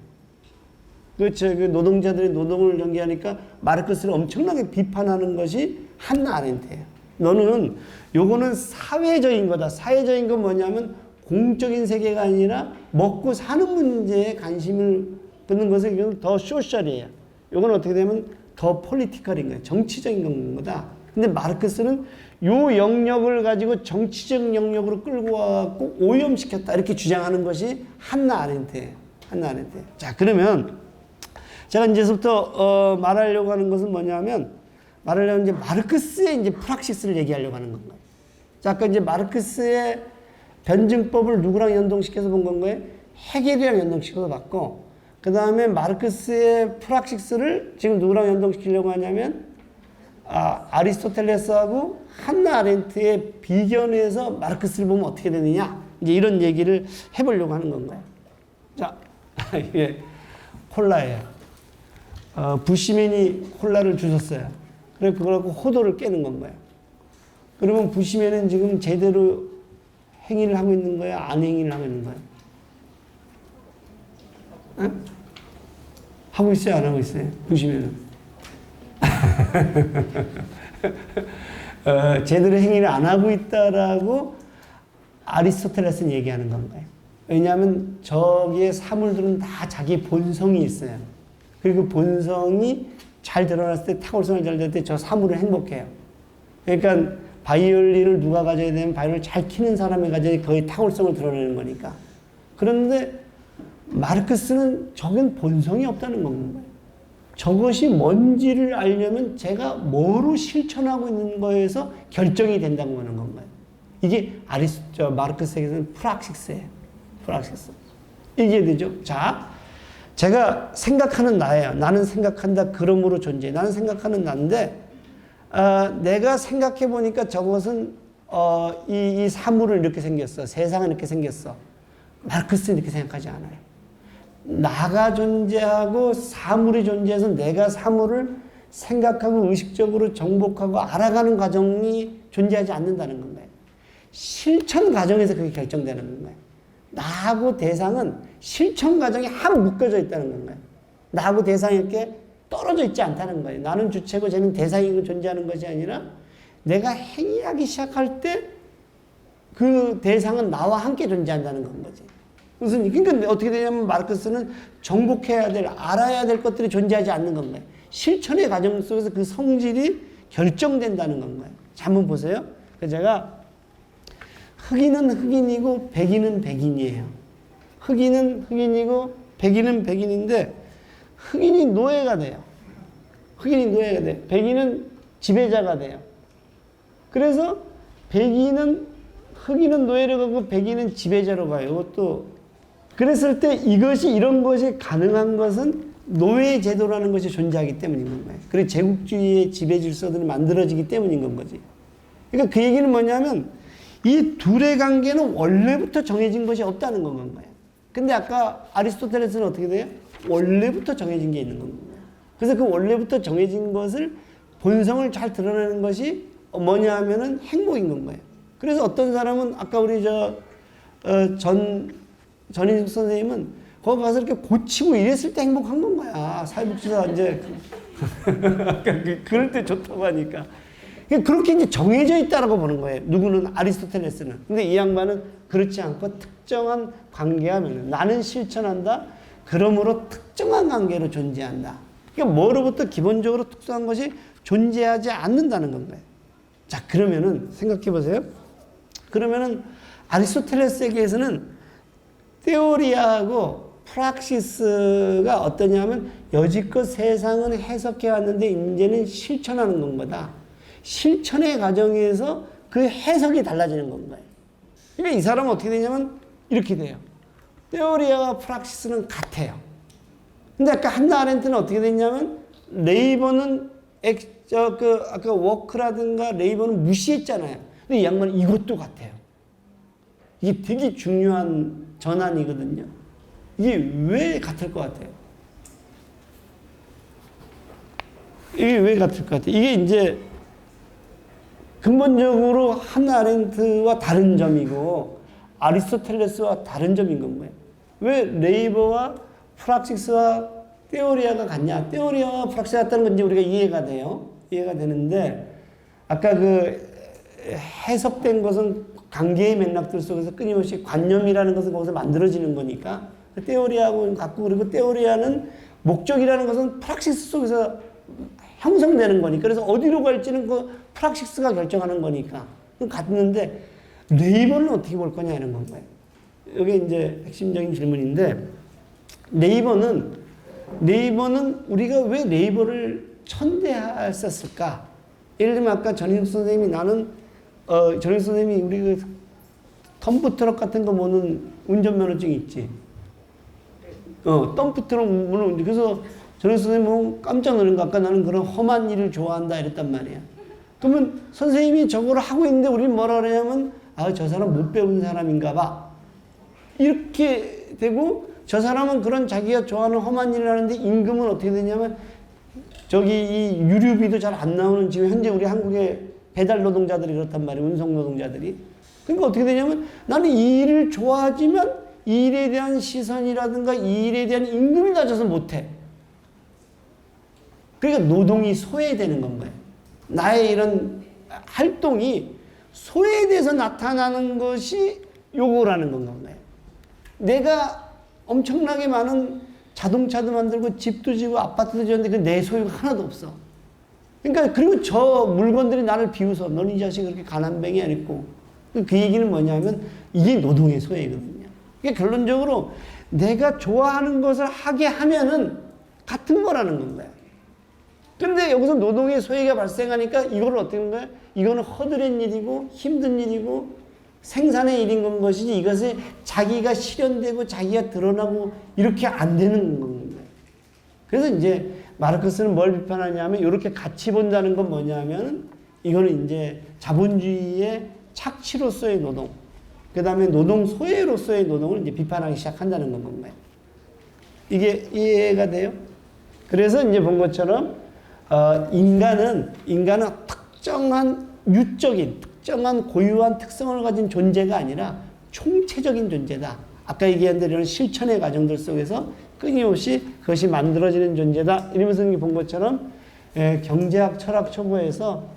그렇죠. 그 노동자들의 노동을 전개하니까 마르크스를 엄청나게 비판하는 것이 한나 아렌트예요. 너는 요거는 사회적인 거다. 사회적인 건 뭐냐면 공적인 세계가 아니라 먹고 사는 문제에 관심을 갖는 것은 이건 더 소셜이에요. 요건 어떻게 되면 더 폴리티컬인 거예요. 정치적인 거다. 근데 마르크스는 요 영역을 가지고 정치적 영역으로 끌고 와갖고 오염시켰다. 이렇게 주장하는 것이 한나 아렌트예요. 한나 아렌트. 자, 그러면 제가 이제부터 말하려고 하는 것은 뭐냐면 이제 마르크스의 이제 프락시스를 얘기하려고 하는 건가요. 자, 아까 이제 마르크스의 변증법을 누구랑 연동시켜서 본 건가요? 헤겔이랑 연동시켜서 봤고, 그 다음에 마르크스의 프락시스를 지금 누구랑 연동시키려고 하냐면 아리스토텔레스하고 한나 아렌트의 비견에서 마르크스를 보면 어떻게 되느냐, 이제 이런 얘기를 해보려고 하는 건가요. 자, 이게 콜라예요. 부시맨이 콜라를 주셨어요. 그래 그걸 갖고 호도를 깨는 건가요. 그러면 부시맨은 지금 제대로 행위를 하고 있는 거야, 안 행위를 하고 있는 거야? 어? 하고 있어요, 안 하고 있어요? 부시맨은 제대로 행위를 안 하고 있다라고 아리스토텔레스는 얘기하는 건가요? 왜냐하면 저기의 사물들은 다 자기 본성이 있어요. 그리고 본성이 잘 드러났을 때, 탁월성을 잘 드러날 때 저 사물은 행복해요. 그러니까 바이올린을 누가 가져야 되면 바이올린을 잘 키는 사람이 가져야 거의 탁월성을 드러내는 거니까. 그런데 마르크스는 저건 본성이 없다는 건가요? 저것이 뭔지를 알려면 제가 뭐로 실천하고 있는 거에서 결정이 된다고 하는 건가요? 이게 마르크스에게서는 프락시스예요. 프락시스. 이해되죠? 자, 제가 생각하는 나예요. 나는 생각한다. 그러므로 존재해. 나는 생각하는 나인데, 내가 생각해 보니까 저것은 이 사물은 이렇게 생겼어. 세상은 이렇게 생겼어. 마르크스는 이렇게 생각하지 않아요. 나가 존재하고 사물이 존재해서 내가 사물을 생각하고 의식적으로 정복하고 알아가는 과정이 존재하지 않는다는 건가요? 실천 과정에서 그게 결정되는 건가요? 나하고 대상은 실천 과정에 한 묶여져 있다는 건가요? 나하고 대상이 이렇게 떨어져 있지 않다는 거예요. 나는 주체고 쟤는 대상이고 존재하는 것이 아니라 내가 행위하기 시작할 때 그 대상은 나와 함께 존재한다는 건 거지. 그러니까 어떻게 되냐면 마르크스는 정복해야 될, 알아야 될 것들이 존재하지 않는 건가요? 실천의 과정 속에서 그 성질이 결정된다는 건가요? 자, 한번 보세요. 제가 흑인은 흑인이고 백인은 백인이에요. 흑인은 흑인이고 백인은 백인인데 흑인이 노예가 돼요. 흑인이 노예가 돼. 백인은 지배자가 돼요. 그래서 흑인은 노예로 가고 백인은 지배자로 가요. 이것도 그랬을 때 이런 것이 가능한 것은 노예 제도라는 것이 존재하기 때문인 거예요. 그리고 제국주의의 지배 질서들이 만들어지기 때문인 건 거지. 그러니까 그 얘기는 뭐냐면 이 둘의 관계는 원래부터 정해진 것이 없다는 건 거예요. 근데 아까 아리스토텔레스는 어떻게 돼요? 원래부터 정해진 게 있는 겁니다. 그래서 그 원래부터 정해진 것을 본성을 잘 드러내는 것이 뭐냐 하면은 행복인 건 거예요. 그래서 어떤 사람은 아까 우리 전인숙 선생님은 거기 가서 이렇게 고치고 이랬을 때 행복한 건 거야. 사회복지사 이제 그럴 때 좋다고 하니까. 그렇게 이제 정해져 있다라고 보는 거예요. 누구는 아리스토텔레스는. 근데 이 양반은 그렇지 않고 특정한 관계하면 나는 실천한다. 그러므로 특정한 관계로 존재한다. 그러니까 뭐로부터 기본적으로 특수한 것이 존재하지 않는다는 건가요. 자, 그러면은 생각해 보세요. 그러면은 아리스토텔레스에게서는 테오리아하고 프락시스가 어떠냐면 여지껏 세상은 해석해 왔는데 이제는 실천하는 건 거다. 실천의 과정에서 그 해석이 달라지는 건 거예요. 그러니까 이 사람은 어떻게 되냐면 이렇게 돼요. 테오리아와 프락시스는 같아요. 근데 아까 한나 아렌트는 어떻게 됐냐면 레이버는 아까 워크라든가 레이버는 무시했잖아요. 근데 이 양반은 이것도 같아요. 이게 되게 중요한 전환이거든요. 이게 왜 같을 것 같아요? 이게 왜 같을 것 같아요? 이게 이제 근본적으로 한나 아렌트와 다른 점이고 아리스토텔레스와 다른 점인 건가요? 왜 레이버와 프락시스와 테오리아가 같냐? 테오리아와 프락시스가 같다는 건 이제 우리가 이해가 돼요. 이해가 되는데 아까 그 해석된 것은 관계의 맥락들 속에서 끊임없이 관념이라는 것은 거기서 만들어지는 거니까 테오리아하고는 같고 그리고 테오리아는 목적이라는 것은 프락시스 속에서 형성되는 거니까 그래서 어디로 갈지는 그 프락시스가 결정하는 거니까 같는데 레이버는 어떻게 볼 거냐 이런 건가요? 이게 이제 핵심적인 질문인데 레이버는 우리가 왜 레이버를 천대했었을까? 예를 들면 아까 전인숙 선생님이 전인숙 선생님이 우리 그 덤프트럭 같은 거 모는 운전면허증 있지? 덤프트럭 모는 그래서 전인숙 선생님은 깜짝 놀란 거 아까 나는 그런 험한 일을 좋아한다 이랬단 말이야. 그러면 선생님이 저걸 하고 있는데 우리는 뭐라 그러냐면 저 사람 못 배운 사람인가 봐. 이렇게 되고 저 사람은 그런 자기가 좋아하는 험한 일을 하는데 임금은 어떻게 되냐면 저기 이 유류비도 잘 안 나오는 지금 현재 우리 한국의 배달 노동자들이 그렇단 말이에요. 운송 노동자들이. 그러니까 어떻게 되냐면 나는 이 일을 좋아하지만 이 일에 대한 시선이라든가 이 일에 대한 임금이 낮아서 못해. 그러니까 노동이 소외되는 건 거예요. 나의 이런 활동이 소외돼서 나타나는 것이 요거라는 건 거예요. 내가 엄청나게 많은 자동차도 만들고 집도 지고 아파트도 지었는데 그 내 소유가 하나도 없어. 그러니까 그리고 저 물건들이 나를 비웃어. 넌 이 자식 그렇게 가난뱅이 아니고. 그 얘기는 뭐냐면 이게 노동의 소외거든요. 그러니까 결론적으로 내가 좋아하는 것을 하게 하면은 같은 거라는 건가요. 그런데 여기서 노동의 소외가 발생하니까 이걸 어떻게 하는 거예요? 이거는 허드렛 일이고 힘든 일이고 생산의 일인 건 것이지 이것이 자기가 실현되고 자기가 드러나고 이렇게 안 되는 건가요. 그래서 이제 마르크스는 뭘 비판하냐면 이렇게 같이 본다는 건 뭐냐면 이거는 이제 자본주의의 착취로서의 노동, 그 다음에 노동 소외로서의 노동을 이제 비판하기 시작한다는 건가요. 이게 이해가 돼요? 그래서 이제 본 것처럼 인간은 특정한 유적인 특정한 고유한 특성을 가진 존재가 아니라 총체적인 존재다. 아까 얘기한 대로 실천의 과정들 속에서 끊임없이 그것이 만들어지는 존재다. 이러면서 본 것처럼 경제학 철학 초보에서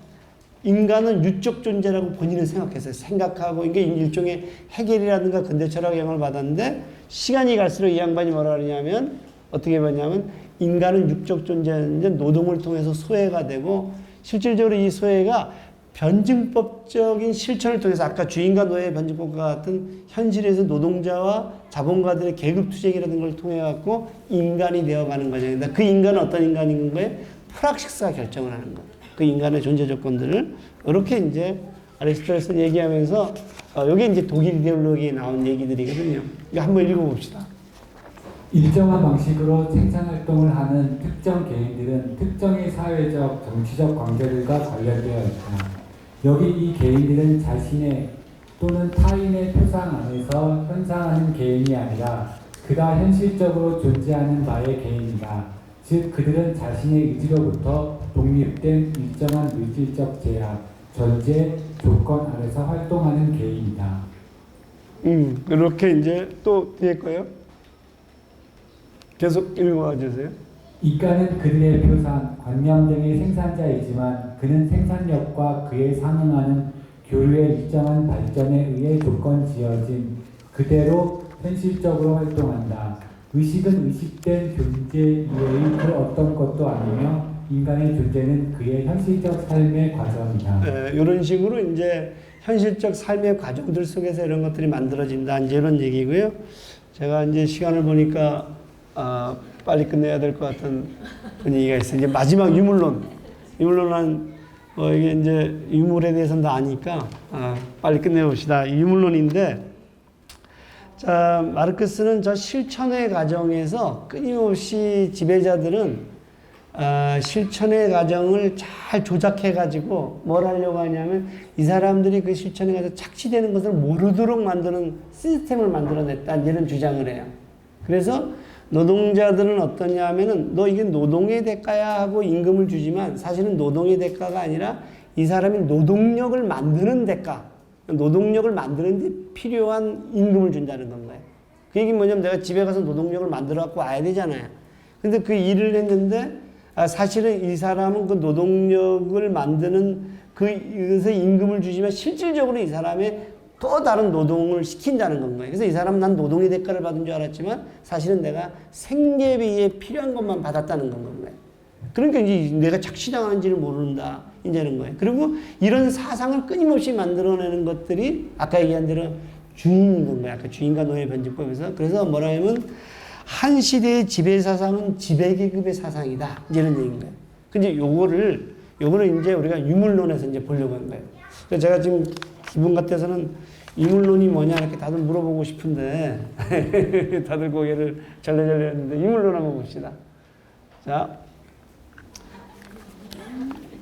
인간은 유적 존재라고 본인은 생각했어요. 생각하고 이게 일종의 해겔이라든가 근대 철학의 영향을 받았는데 시간이 갈수록 이 양반이 뭐라 그러냐면 어떻게 보냐면 인간은 육적 존재인데 노동을 통해서 소외가 되고 실질적으로 이 소외가 변증법적인 실천을 통해서 아까 주인과 노예의 변증법과 같은 현실에서 노동자와 자본가들의 계급투쟁이라는 걸 통해 갖고 인간이 되어가는 거죠. 그 인간은 어떤 인간인 거예요? 프락시스가 결정을 하는 거예요. 그 인간의 존재 조건들을 이렇게 이제 아리스토텔레스는 얘기하면서 여기 이제 독일 이데올로기에 나온 얘기들이거든요. 이거 한번 읽어봅시다. 일정한 방식으로 생산활동을 하는 특정 개인들은 특정의 사회적, 정치적 관계들과 관련되어 있다. 여기 이 개인들은 자신의 또는 타인의 표상 안에서 현상하는 개인이 아니라 그가 현실적으로 존재하는 바의 개인이다. 즉 그들은 자신의 의지로부터 독립된 일정한 물질적 제약, 전제, 조건 아래서 활동하는 개인이다. 그렇게 이제 또 뒤에 거요. 계속 읽어와 주세요. 인간은 그들의 표상, 관념 등의 생산자이지만 그는 생산력과 그에 상응하는 교류의 일정한 발전에 의해 조건 지어진 그대로 현실적으로 활동한다. 의식은 의식된 존재 이외의 그 어떤 것도 아니며 인간의 존재는 그의 현실적 삶의 과정이다. 이런 식으로 이제 현실적 삶의 과정들 속에서 이런 것들이 만들어진다. 이제 이런 얘기고요. 제가 이제 시간을 보니까 빨리 끝내야 될 것 같은 분위기가 있어요. 이제 마지막 유물론. 유물론은 이게 이제 유물에 대해서는 다 아니까 빨리 끝내봅시다. 유물론인데, 자, 마르크스는 저 실천의 과정에서 끊임없이 지배자들은 실천의 과정을 잘 조작해가지고 뭘 하려고 하냐면 이 사람들이 그 실천에 가서 착취되는 것을 모르도록 만드는 시스템을 만들어냈다. 이런 주장을 해요. 그래서 노동자들은 어떠냐 하면은 너 이게 노동의 대가야 하고 임금을 주지만 사실은 노동의 대가가 아니라 이 사람이 노동력을 만드는 대가, 노동력을 만드는 데 필요한 임금을 준다는 건 거예요. 그 얘기는 뭐냐면 내가 집에 가서 노동력을 만들어 갖고 와야 되잖아요. 근데 그 일을 했는데 사실은 이 사람은 그 노동력을 만드는 그것에 임금을 주지만 실질적으로 이 사람의 또 다른 노동을 시킨다는 건 거예요. 그래서 이 사람은 난 노동의 대가를 받은 줄 알았지만 사실은 내가 생계비에 필요한 것만 받았다는 건 거예요. 그러니까 이제 내가 착취당하는지를 모른다. 이제는 거예요. 그리고 이런 사상을 끊임없이 만들어내는 것들이 아까 얘기한 대로 주인인 건 거예요. 아까 주인과 노예 변증법에서. 그래서 뭐라 하면 한 시대의 지배 사상은 지배계급의 사상이다. 이런 얘기인 거예요. 근데 요거를 이제 우리가 유물론에서 이제 보려고 한 거예요. 그래서 제가 지금 기분 같아서는 유물론이 뭐냐 이렇게 다들 물어보고 싶은데 다들 고개를 절레절레 했는데 유물론 한번 봅시다. 자,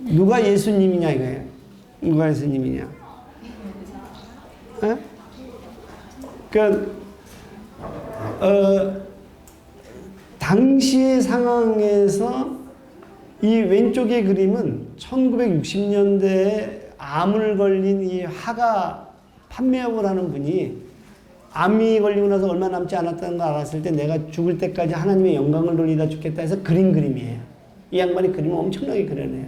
누가 예수님이냐 이거예요. 누가 예수님이냐. 그러니까 당시의 상황에서 이 왼쪽의 그림은 1960년대에 암을 걸린 이 화가 판매업을 하는 분이 암이 걸리고 나서 얼마 남지 않았다는 걸 알았을 때 내가 죽을 때까지 하나님의 영광을 돌리다 죽겠다 해서 그린 그림이에요. 이 양반이 그림을 엄청나게 그려내요.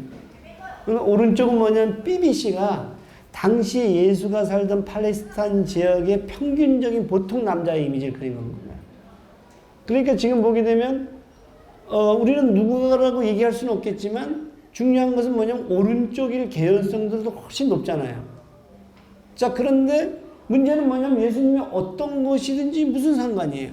오른쪽은 뭐냐면 BBC가 당시 예수가 살던 팔레스타인 지역의 평균적인 보통 남자의 이미지를 그린 겁니다. 그러니까 지금 보게 되면 우리는 누구라고 얘기할 수는 없겠지만 중요한 것은 뭐냐면 오른쪽일 개연성들도 훨씬 높잖아요. 자, 그런데 문제는 뭐냐면 예수님이 어떤 것이든지 무슨 상관이에요.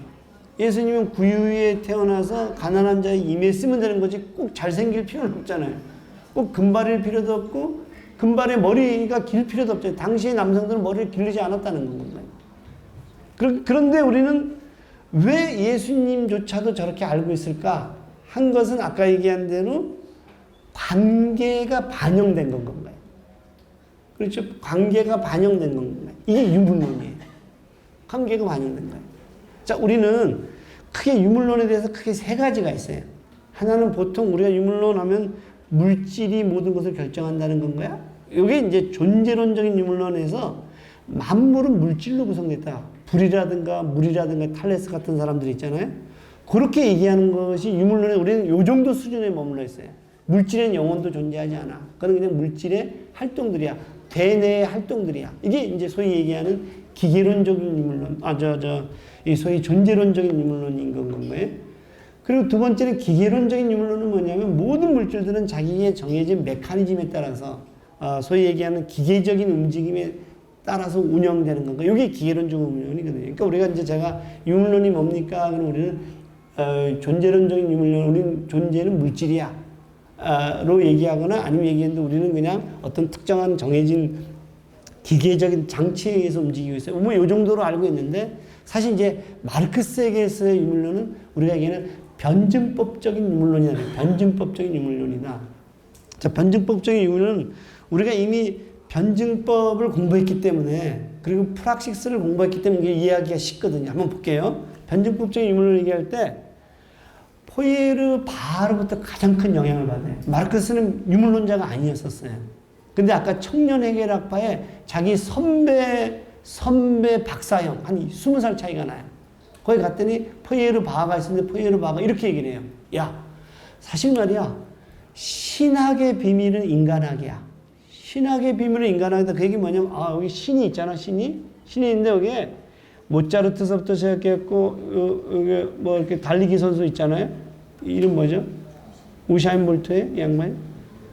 예수님은 구유에 태어나서 가난한 자의 임했으면 되는 거지 꼭 잘생길 필요는 없잖아요. 꼭 금발일 필요도 없고 금발의 머리가 길 필요도 없잖아요. 당시의 남성들은 머리를 기르지 않았다는 건가요. 그런데 우리는 왜 예수님조차도 저렇게 알고 있을까? 한 것은 아까 얘기한 대로 관계가 반영된 건가요? 그렇죠? 관계가 반영된 건가요? 이게 유물론이에요. 관계가 반영된 거예요. 자, 우리는 크게 유물론에 대해서 크게 세 가지가 있어요. 하나는 보통 우리가 유물론 하면 물질이 모든 것을 결정한다는 건가요? 이게 이제 존재론적인 유물론에서 만물은 물질로 구성됐다. 불이라든가 물이라든가 탈레스 같은 사람들 있잖아요. 그렇게 얘기하는 것이 유물론에 우리는 요 정도 수준에 머물러 있어요. 물질엔 영혼도 존재하지 않아. 그건 그냥 물질의 활동들이야. 대내의 활동들이야. 이게 이제 소위 얘기하는 기계론적인 유물론, 이 소위 존재론적인 유물론인 건가요? 그리고 두 번째는 기계론적인 유물론은 뭐냐면 모든 물질들은 자기의 정해진 메커니즘에 따라서 소위 얘기하는 기계적인 움직임에 따라서 운영되는 건가? 이게 기계론적 운영이거든요. 그러니까 우리가 이제 제가 유물론이 뭡니까? 그럼 우리는 존재론적인 유물론, 우리는 존재는 물질이야. 신화로 얘기하거나 아니면 얘기했는데 우리는 그냥 어떤 특정한 정해진 기계적인 장치에 의해서 움직이고 있어요. 뭐 이 정도로 알고 있는데 사실 이제 마르크스에게서의 유물론은 우리가 얘기하는 변증법적인 유물론이다. 변증법적인 유물론이다. 자, 변증법적인 유물론은 우리가 이미 변증법을 공부했기 때문에 그리고 프락식스를 공부했기 때문에 이게 이해하기가 쉽거든요. 한번 볼게요. 변증법적인 유물론 얘기할 때 포이에르바흐로부터 가장 큰 영향을 받아요. 마르크스는 유물론자가 아니었었어요. 근데 아까 청년 해결학파에 자기 선배 박사형 한 20살 차이가 나요. 거기 갔더니 포이에르바흐가 있었는데 포이에르바흐가 이렇게 얘기를 해요. 야, 사실 말이야, 신학의 비밀은 인간학이야. 신학의 비밀은 인간학이다. 그 얘기 뭐냐면, 여기 신이 있잖아, 신이 있는데 여기에 모차르트서부터 시작했고, 여기 뭐 이렇게 달리기 선수 있잖아요. 이름 뭐죠? 우샤인 볼트의 양반?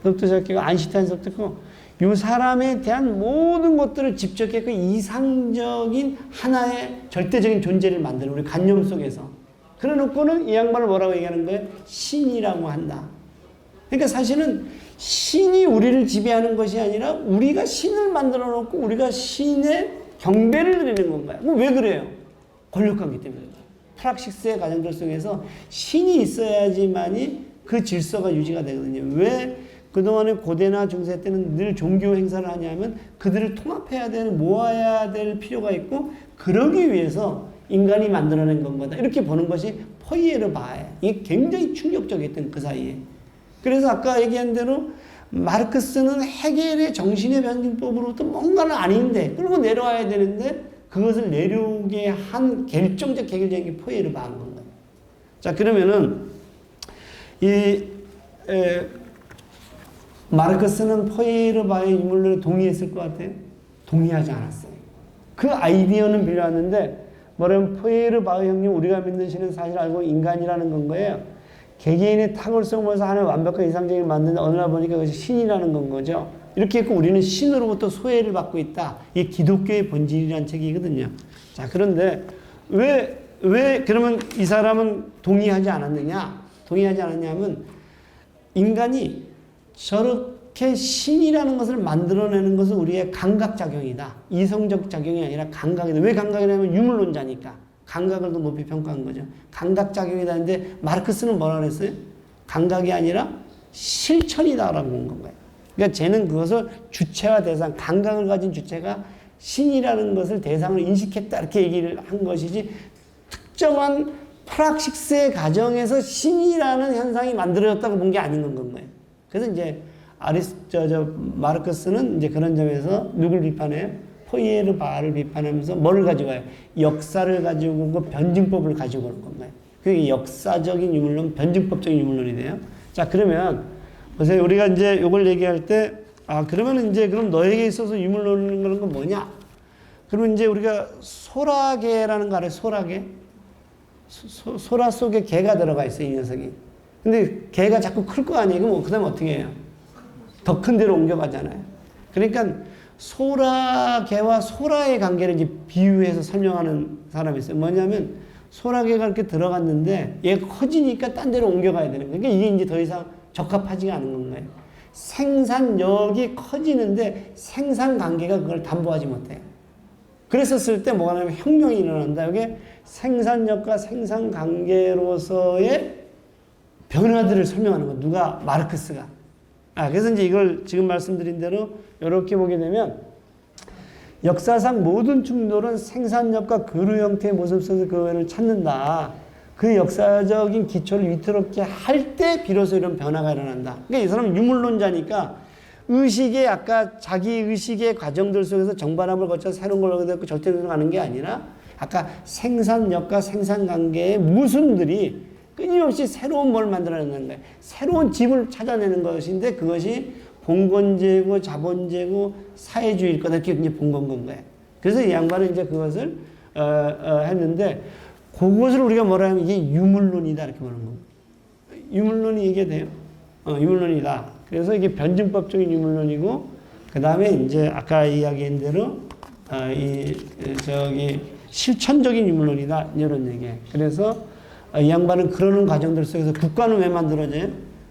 서부터 시작했고, 아인슈타인서부터 했고, 이 사람에 대한 모든 것들을 집적했고 이상적인 하나의 절대적인 존재를 만드는 우리 관념 속에서. 그래 놓고는 이 양반을 뭐라고 얘기하는 거예요? 신이라고 한다. 그러니까 사실은 신이 우리를 지배하는 것이 아니라 우리가 신을 만들어 놓고 우리가 신의 경배를 드리는 건가요? 뭐 왜 그래요? 권력관계 때문에. 프락식스의 과정들 속에서 신이 있어야지만이 그 질서가 유지가 되거든요. 왜 그동안에 고대나 중세 때는 늘 종교 행사를 하냐면 그들을 통합해야 되는, 모아야 될 필요가 있고 그러기 위해서 인간이 만들어낸 건 거다. 이렇게 보는 것이 포이에르바흐예요. 이게 굉장히 충격적이었던 그 사이에. 그래서 아까 얘기한 대로 마르크스는 해겔의 정신의 변증법으로부터 뭔가는 아닌데 끌고 내려와야 되는데 그것을 내려오게 한 결정적 해결적인 게 포이에르바흐인 건가요. 자, 그러면은 마르크스는 포이에르바흐의 유물론에 동의했을 것 같아요? 동의하지 않았어요. 그 아이디어는 빌려왔는데 뭐냐면 포이에르바흐 형님 우리가 믿는 신은 사실 알고 인간이라는 건 거예요. 개개인의 탁월성 모여서 하나의 완벽한 이상적인 만드는데 어느 날 보니까 그것이 신이라는 건 거죠. 이렇게 했고 우리는 신으로부터 소외를 받고 있다. 이게 기독교의 본질이라는 책이거든요. 자, 그런데 왜 그러면 이 사람은 동의하지 않았느냐? 동의하지 않았냐면 인간이 저렇게 신이라는 것을 만들어내는 것은 우리의 감각작용이다. 이성적 작용이 아니라 감각이다. 왜 감각이냐면 유물론자니까. 감각을 더 높이 평가한 거죠. 감각작용이다 했는데 마르크스는 뭐라 그랬어요? 감각이 아니라 실천이다라고 한 거예요. 그러니까 쟤는 그것을 주체와 대상, 감각을 가진 주체가 신이라는 것을 대상으로 인식했다 이렇게 얘기를 한 것이지 특정한 프락식스의 과정에서 신이라는 현상이 만들어졌다고 본 게 아닌 건 거예요. 그래서 이제 마르크스는 이제 그런 점에서 누굴 비판해요? 포이에르바흐를 비판하면서 뭐를 가지고 와요? 역사를 가지고 온 거, 변증법을 가지고 온 건가요? 그게 역사적인 유물론, 변증법적인 유물론이 돼요. 자, 그러면 보세요. 우리가 이제 이걸 얘기할 때, 그러면 이제 그럼 너에게 있어서 유물론이라는 건 뭐냐? 그러면 이제 우리가 소라게라는 거 알아요? 소라게? 소라 속에 개가 들어가 있어요, 이 녀석이. 근데 개가 자꾸 클 거 아니에요? 그럼 그 다음에 어떻게 해요? 더 큰 데로 옮겨가잖아요. 그러니까 소라개와 소라의 관계를 이제 비유해서 설명하는 사람이 있어요. 뭐냐면 소라개가 이렇게 들어갔는데 얘가 커지니까 딴 데로 옮겨가야 되는 거예요. 그러니까 이게 이제 더 이상 적합하지가 않은 건가요? 생산력이 커지는데 생산 관계가 그걸 담보하지 못해요. 그랬었을 때 뭐가 나면 혁명이 일어난다. 이게 생산력과 생산 관계로서의 변화들을 설명하는 거. 누가? 마르크스가. 그래서 이제 이걸 지금 말씀드린 대로 이렇게 보게 되면 역사상 모든 충돌은 생산력과 그루 형태의 모습 속에서 그걸 찾는다. 그 역사적인 기초를 위태롭게 할 때 비로소 이런 변화가 일어난다. 그러니까 이 사람은 유물론자니까 의식의 아까 자기 의식의 과정들 속에서 정반합을 거쳐서 새로운 걸 얻게 되고 절대로 가는 게 아니라 아까 생산력과 생산관계의 모순들이 끊임없이 새로운 뭘 만들어내는 거예요. 새로운 집을 찾아내는 것인데 그것이 봉건제고 자본제고 사회주의일 거다 이렇게 이제 본 거예요. 그래서 이 양반은 이제 그것을 했는데 그것을 우리가 뭐라 하면 이게 유물론이다 이렇게 보는 겁니다. 유물론이 이게 돼요. 유물론이다. 그래서 이게 변증법적인 유물론이고 그 다음에 이제 아까 이야기한 대로 실천적인 유물론이다 이런 얘기예요. 그래서 이 양반은 그러는 과정들 속에서 국가는 왜 만들어져요?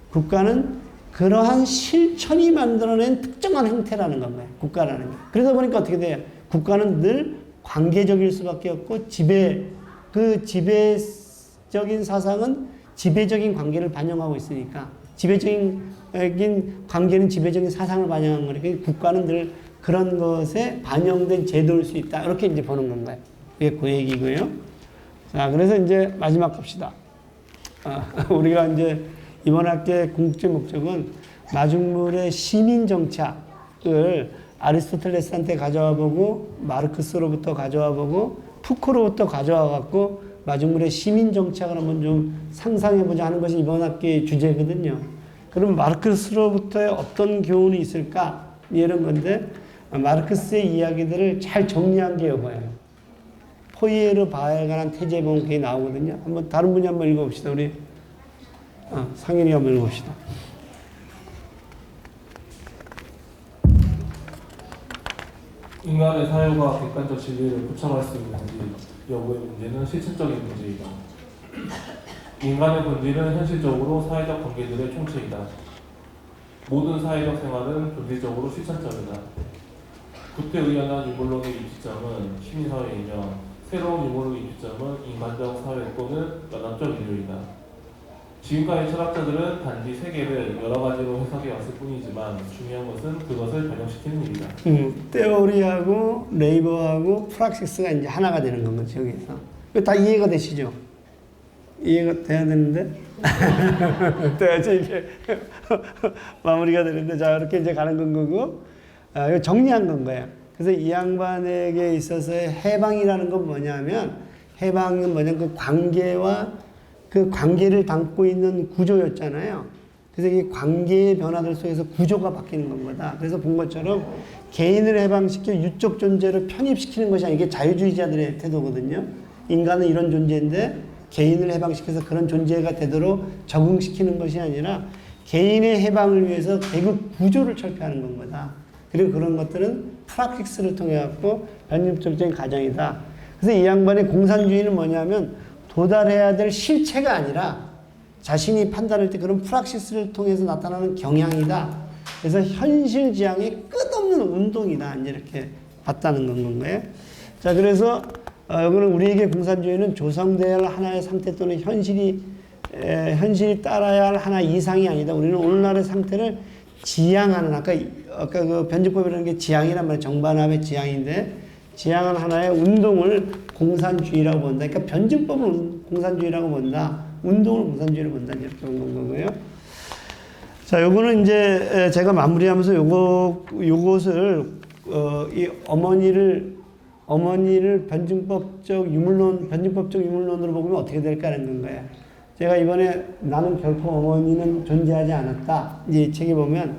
국가는 그러한 실천이 만들어낸 특정한 형태라는 건가요? 국가라는 게. 그러다 보니까 어떻게 돼요? 국가는 늘 관계적일 수밖에 없고 그 지배적인 사상은 지배적인 관계를 반영하고 있으니까 지배적인 관계는 지배적인 사상을 반영한 거니까 국가는 늘 그런 것에 반영된 제도일 수 있다. 이렇게 이제 보는 건가요? 그게 그 얘기고요. 자, 그래서 이제 마지막 갑시다. 우리가 이제 이번 학기의 궁극적 목적은 마중물의 시민 정착을 아리스토텔레스한테 가져와 보고 마르크스로부터 가져와 보고 푸코로부터 가져와 갖고 마중물의 시민 정착을 한번 좀 상상해 보자 하는 것이 이번 학기의 주제거든요. 그럼 마르크스로부터의 어떤 교훈이 있을까? 이런 건데 마르크스의 이야기들을 잘 정리한 게 이거예요. 포이에르 바에 관한 태제본 그게 나오거든요. 한번 다른 분이 한번 읽어봅시다. 우리 상현이 한번 읽어봅시다. 인간의 사유가 객관적 진리를 포착할 수 있는지 여부의 문제는 실천적인 문제이다. 인간의 본질은 현실적으로 사회적 관계들의 총체이다. 모든 사회적 생활은 본질적으로 실천적이다. 구태에 의한 유물론의 입지점은 시민사회이며 새로운 유물론의 입지점은 인간적 사회 또는 연합적 인류이다. 지금까지 철학자들은 단지 세계를 여러 가지로 해석해 왔을 뿐이지만 중요한 것은 그것을 변형시키는 일이다. 테오리하고 레이버하고 프락시스가 이제 하나가 되는 건 거죠, 여기서. 다 이해가 되시죠? 이해가 돼야 되는데? 돼야지 이게 마무리가 되는데, 자, 이렇게 이제 가는 건 거고, 이거 정리한 건 거예요. 그래서 이 양반에게 있어서의 해방이라는 건 뭐냐면, 해방은 뭐냐면 그 관계와 그 관계를 담고 있는 구조였잖아요. 그래서 이 관계의 변화들 속에서 구조가 바뀌는 겁니다. 그래서 본 것처럼 개인을 해방시켜 유적 존재로 편입시키는 것이 아니라 이게 자유주의자들의 태도거든요. 인간은 이런 존재인데 개인을 해방시켜서 그런 존재가 되도록 적응시키는 것이 아니라 개인의 해방을 위해서 계급 구조를 철폐하는 겁니다. 그리고 그런 것들은 프락틱스를 통해 갖고 변집적인 과정이다. 그래서 이 양반의 공산주의는 뭐냐면 도달해야 될 실체가 아니라 자신이 판단할 때 그런 프락시스를 통해서 나타나는 경향이다. 그래서 현실 지향의 끝없는 운동이다. 이제 이렇게 봤다는 건 거예요. 자, 그래서 여기는 우리에게 공산주의는 조성되어야 할 하나의 상태 또는 현실이 따라야 할 하나 이상이 아니다. 우리는 오늘날의 상태를 지향하는, 아까 그 변증법이라는 게 지향이란 말이에요. 정반합의 지향인데, 지향한 하나의 운동을 공산주의라고 본다. 그러니까 변증법은 공산주의라고 본다. 운동을 공산주의로 본다. 이렇게 본 거고요. 자, 요거는 이제 제가 마무리하면서 요것을 이 어머니를 변증법적 유물론으로 보면 어떻게 될까라는 건가요? 제가 이번에 나는 결코 어머니는 존재하지 않았다. 이 책에 보면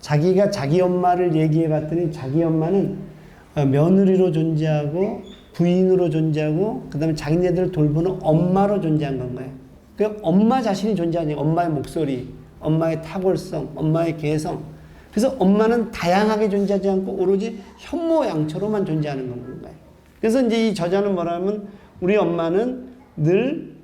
자기가 자기 엄마를 얘기해 봤더니 자기 엄마는 며느리로 존재하고 부인으로 존재하고 그 다음에 자기네들을 돌보는 엄마로 존재한 건 거예요. 그 엄마 자신이 존재하는 엄마의 목소리, 엄마의 탁월성, 엄마의 개성. 그래서 엄마는 다양하게 존재하지 않고 오로지 현모양처로만 존재하는 건 거예요. 그래서 이제 이 저자는 뭐라면 우리 엄마는 늘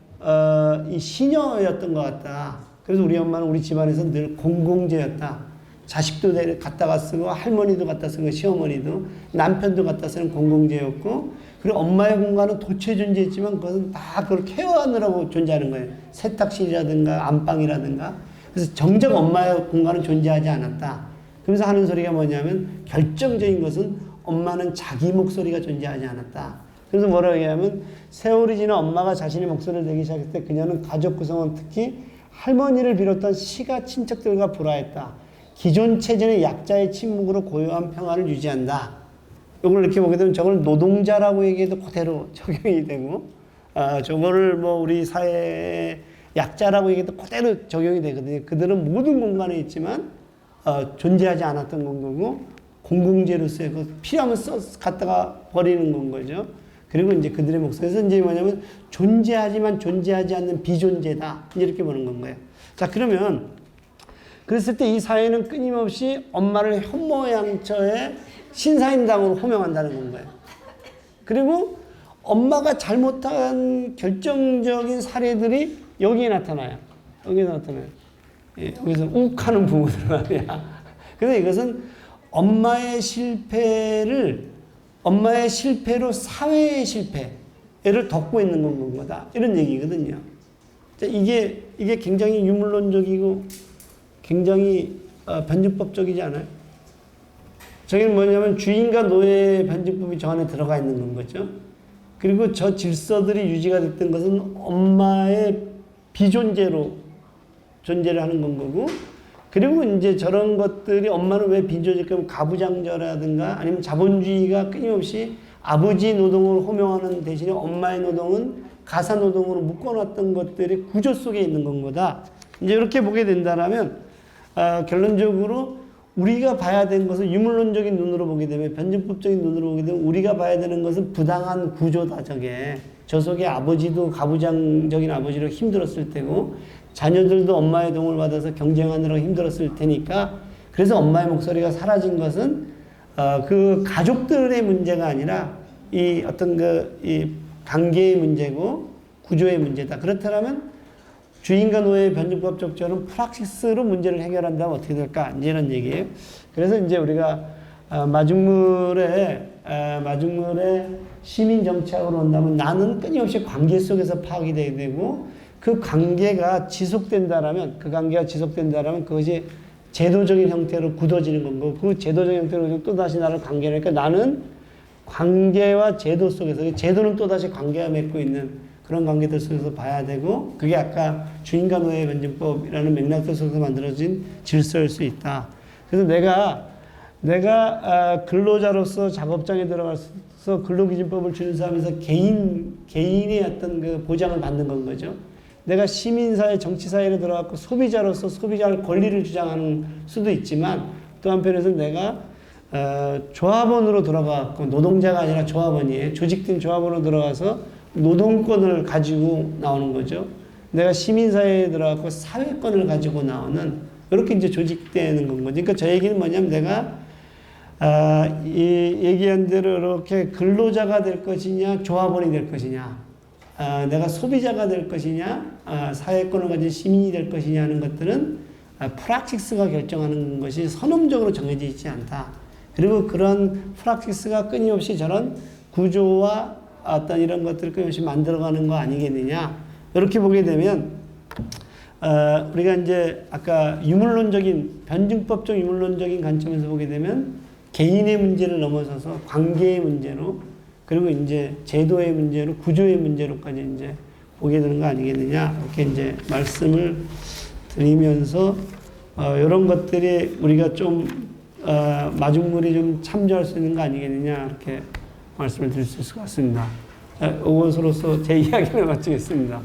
이 시녀였던 것 같다. 그래서 우리 엄마는 우리 집안에서 늘 공공재였다. 자식도 갖다가 쓰고 할머니도 갖다 쓰고 시어머니도 남편도 갖다 쓰는 공공재였고, 그리고 엄마의 공간은 도처에 존재했지만 그것은 다 그걸 케어하느라고 존재하는 거예요. 세탁실이라든가 안방이라든가. 그래서 정작 엄마의 공간은 존재하지 않았다. 그러면서 하는 소리가 뭐냐면 결정적인 것은 엄마는 자기 목소리가 존재하지 않았다. 그래서 뭐라고 얘기하면 세월이 지나 엄마가 자신의 목소리를 내기 시작했을 때 그녀는 가족 구성원 특히 할머니를 비롯한 시가 친척들과 불화했다. 기존 체제의 약자의 침묵으로 고요한 평화를 유지한다. 이걸 이렇게 보게 되면 저걸 노동자라고 얘기해도 그대로 적용이 되고, 저거를 뭐 우리 사회의 약자라고 얘기해도 그대로 적용이 되거든요. 그들은 모든 공간에 있지만 존재하지 않았던 건 거고, 공공재로서의 그 필요하면 갖다가 버리는 건 거죠. 그리고 이제 그들의 목소리에서 이제 뭐냐면 존재하지만 존재하지 않는 비존재다. 이렇게 보는 건 거예요. 자, 그러면 그랬을 때 이 사회는 끊임없이 엄마를 현모양처의 신사임당으로 호명한다는 건 거예요. 그리고 엄마가 잘못한 결정적인 사례들이 여기에 나타나요. 여기에 나타나요. 예, 여기서 욱하는 부부들 말이야. 그래서 이것은 엄마의 실패로 사회의 실패를 덮고 있는 건 거다. 이런 얘기거든요. 이게 굉장히 유물론적이고 굉장히 변증법적이지 않아요? 저기는 뭐냐면 주인과 노예의 변증법이 저 안에 들어가 있는 건 거죠. 그리고 저 질서들이 유지가 됐던 것은 엄마의 비존재로 존재를 하는 건 거고, 그리고 이제 저런 것들이 엄마는 왜 비존재일까? 가부장제라든가 아니면 자본주의가 끊임없이 아버지 노동을 호명하는 대신에 엄마의 노동은 가사 노동으로 묶어놨던 것들이 구조 속에 있는 건 거다. 이제 이렇게 보게 된다면 결론적으로 우리가 봐야 되는 것은 유물론적인 눈으로 보게 되면, 변증법적인 눈으로 보게 되면 우리가 봐야 되는 것은 부당한 구조다. 저 속에 아버지도 가부장적인 아버지로 힘들었을 테고 자녀들도 엄마의 도움을 받아서 경쟁하느라 힘들었을 테니까, 그래서 엄마의 목소리가 사라진 것은 그 가족들의 문제가 아니라 이 어떤 이 관계의 문제고 구조의 문제다. 그렇다면 주인과 노예의 변증법적절은 프락시스로 문제를 해결한다면 어떻게 될까? 이제 이런 얘기예요. 그래서 이제 우리가 마중물의 시민 정치학으로 온다면 나는 끊임없이 관계 속에서 파악이 돼야 되고, 그 관계가 지속된다라면 그것이 제도적인 형태로 굳어지는 건 거고, 그 제도적인 형태로 또다시 나를 관계하니까 나는 관계와 제도 속에서, 제도는 또다시 관계가 맺고 있는 그런 관계들 속에서 봐야 되고, 그게 아까 주인과 노예의 변증법이라는 맥락 속에서 만들어진 질서일 수 있다. 그래서 내가 근로자로서 작업장에 들어가서 근로기준법을 준수하면서 개인의 어떤 그 보장을 받는 건 거죠. 내가 시민사회, 정치사회로 들어가고 소비자로서 소비자의 권리를 주장하는 수도 있지만, 또 한편에서 내가 조합원으로 들어가고, 노동자가 아니라 조합원이에요. 조직된 조합원으로 들어가서 노동권을 가지고 나오는 거죠. 내가 시민사회에 들어가고 사회권을 가지고 나오는, 이렇게 이제 조직되는 건 거죠. 그러니까 저 얘기는 뭐냐면 내가 이 얘기한 대로 이렇게 근로자가 될 것이냐, 조합원이 될 것이냐, 내가 소비자가 될 것이냐, 사회권을 가진 시민이 될 것이냐 하는 것들은 프락시스가 결정하는 것이 선언적으로 정해져 있지 않다. 그리고 그런 프락시스가 끊임없이 저런 구조와 어떤 이런 것들을 끊임없이 만들어가는 거 아니겠느냐. 이렇게 보게 되면 우리가 이제 아까 변증법적 유물론적인 관점에서 보게 되면 개인의 문제를 넘어서서 관계의 문제로, 그리고 이제 제도의 문제로, 구조의 문제로까지 이제 보게 되는 거 아니겠느냐. 이렇게 이제 말씀을 드리면서 이런 것들이 우리가 좀 마중물이 좀 참조할 수 있는 거 아니겠느냐, 이렇게 말씀을 드릴 수 있을 것 같습니다. 이것으로서 제 이야기를 마치겠습니다.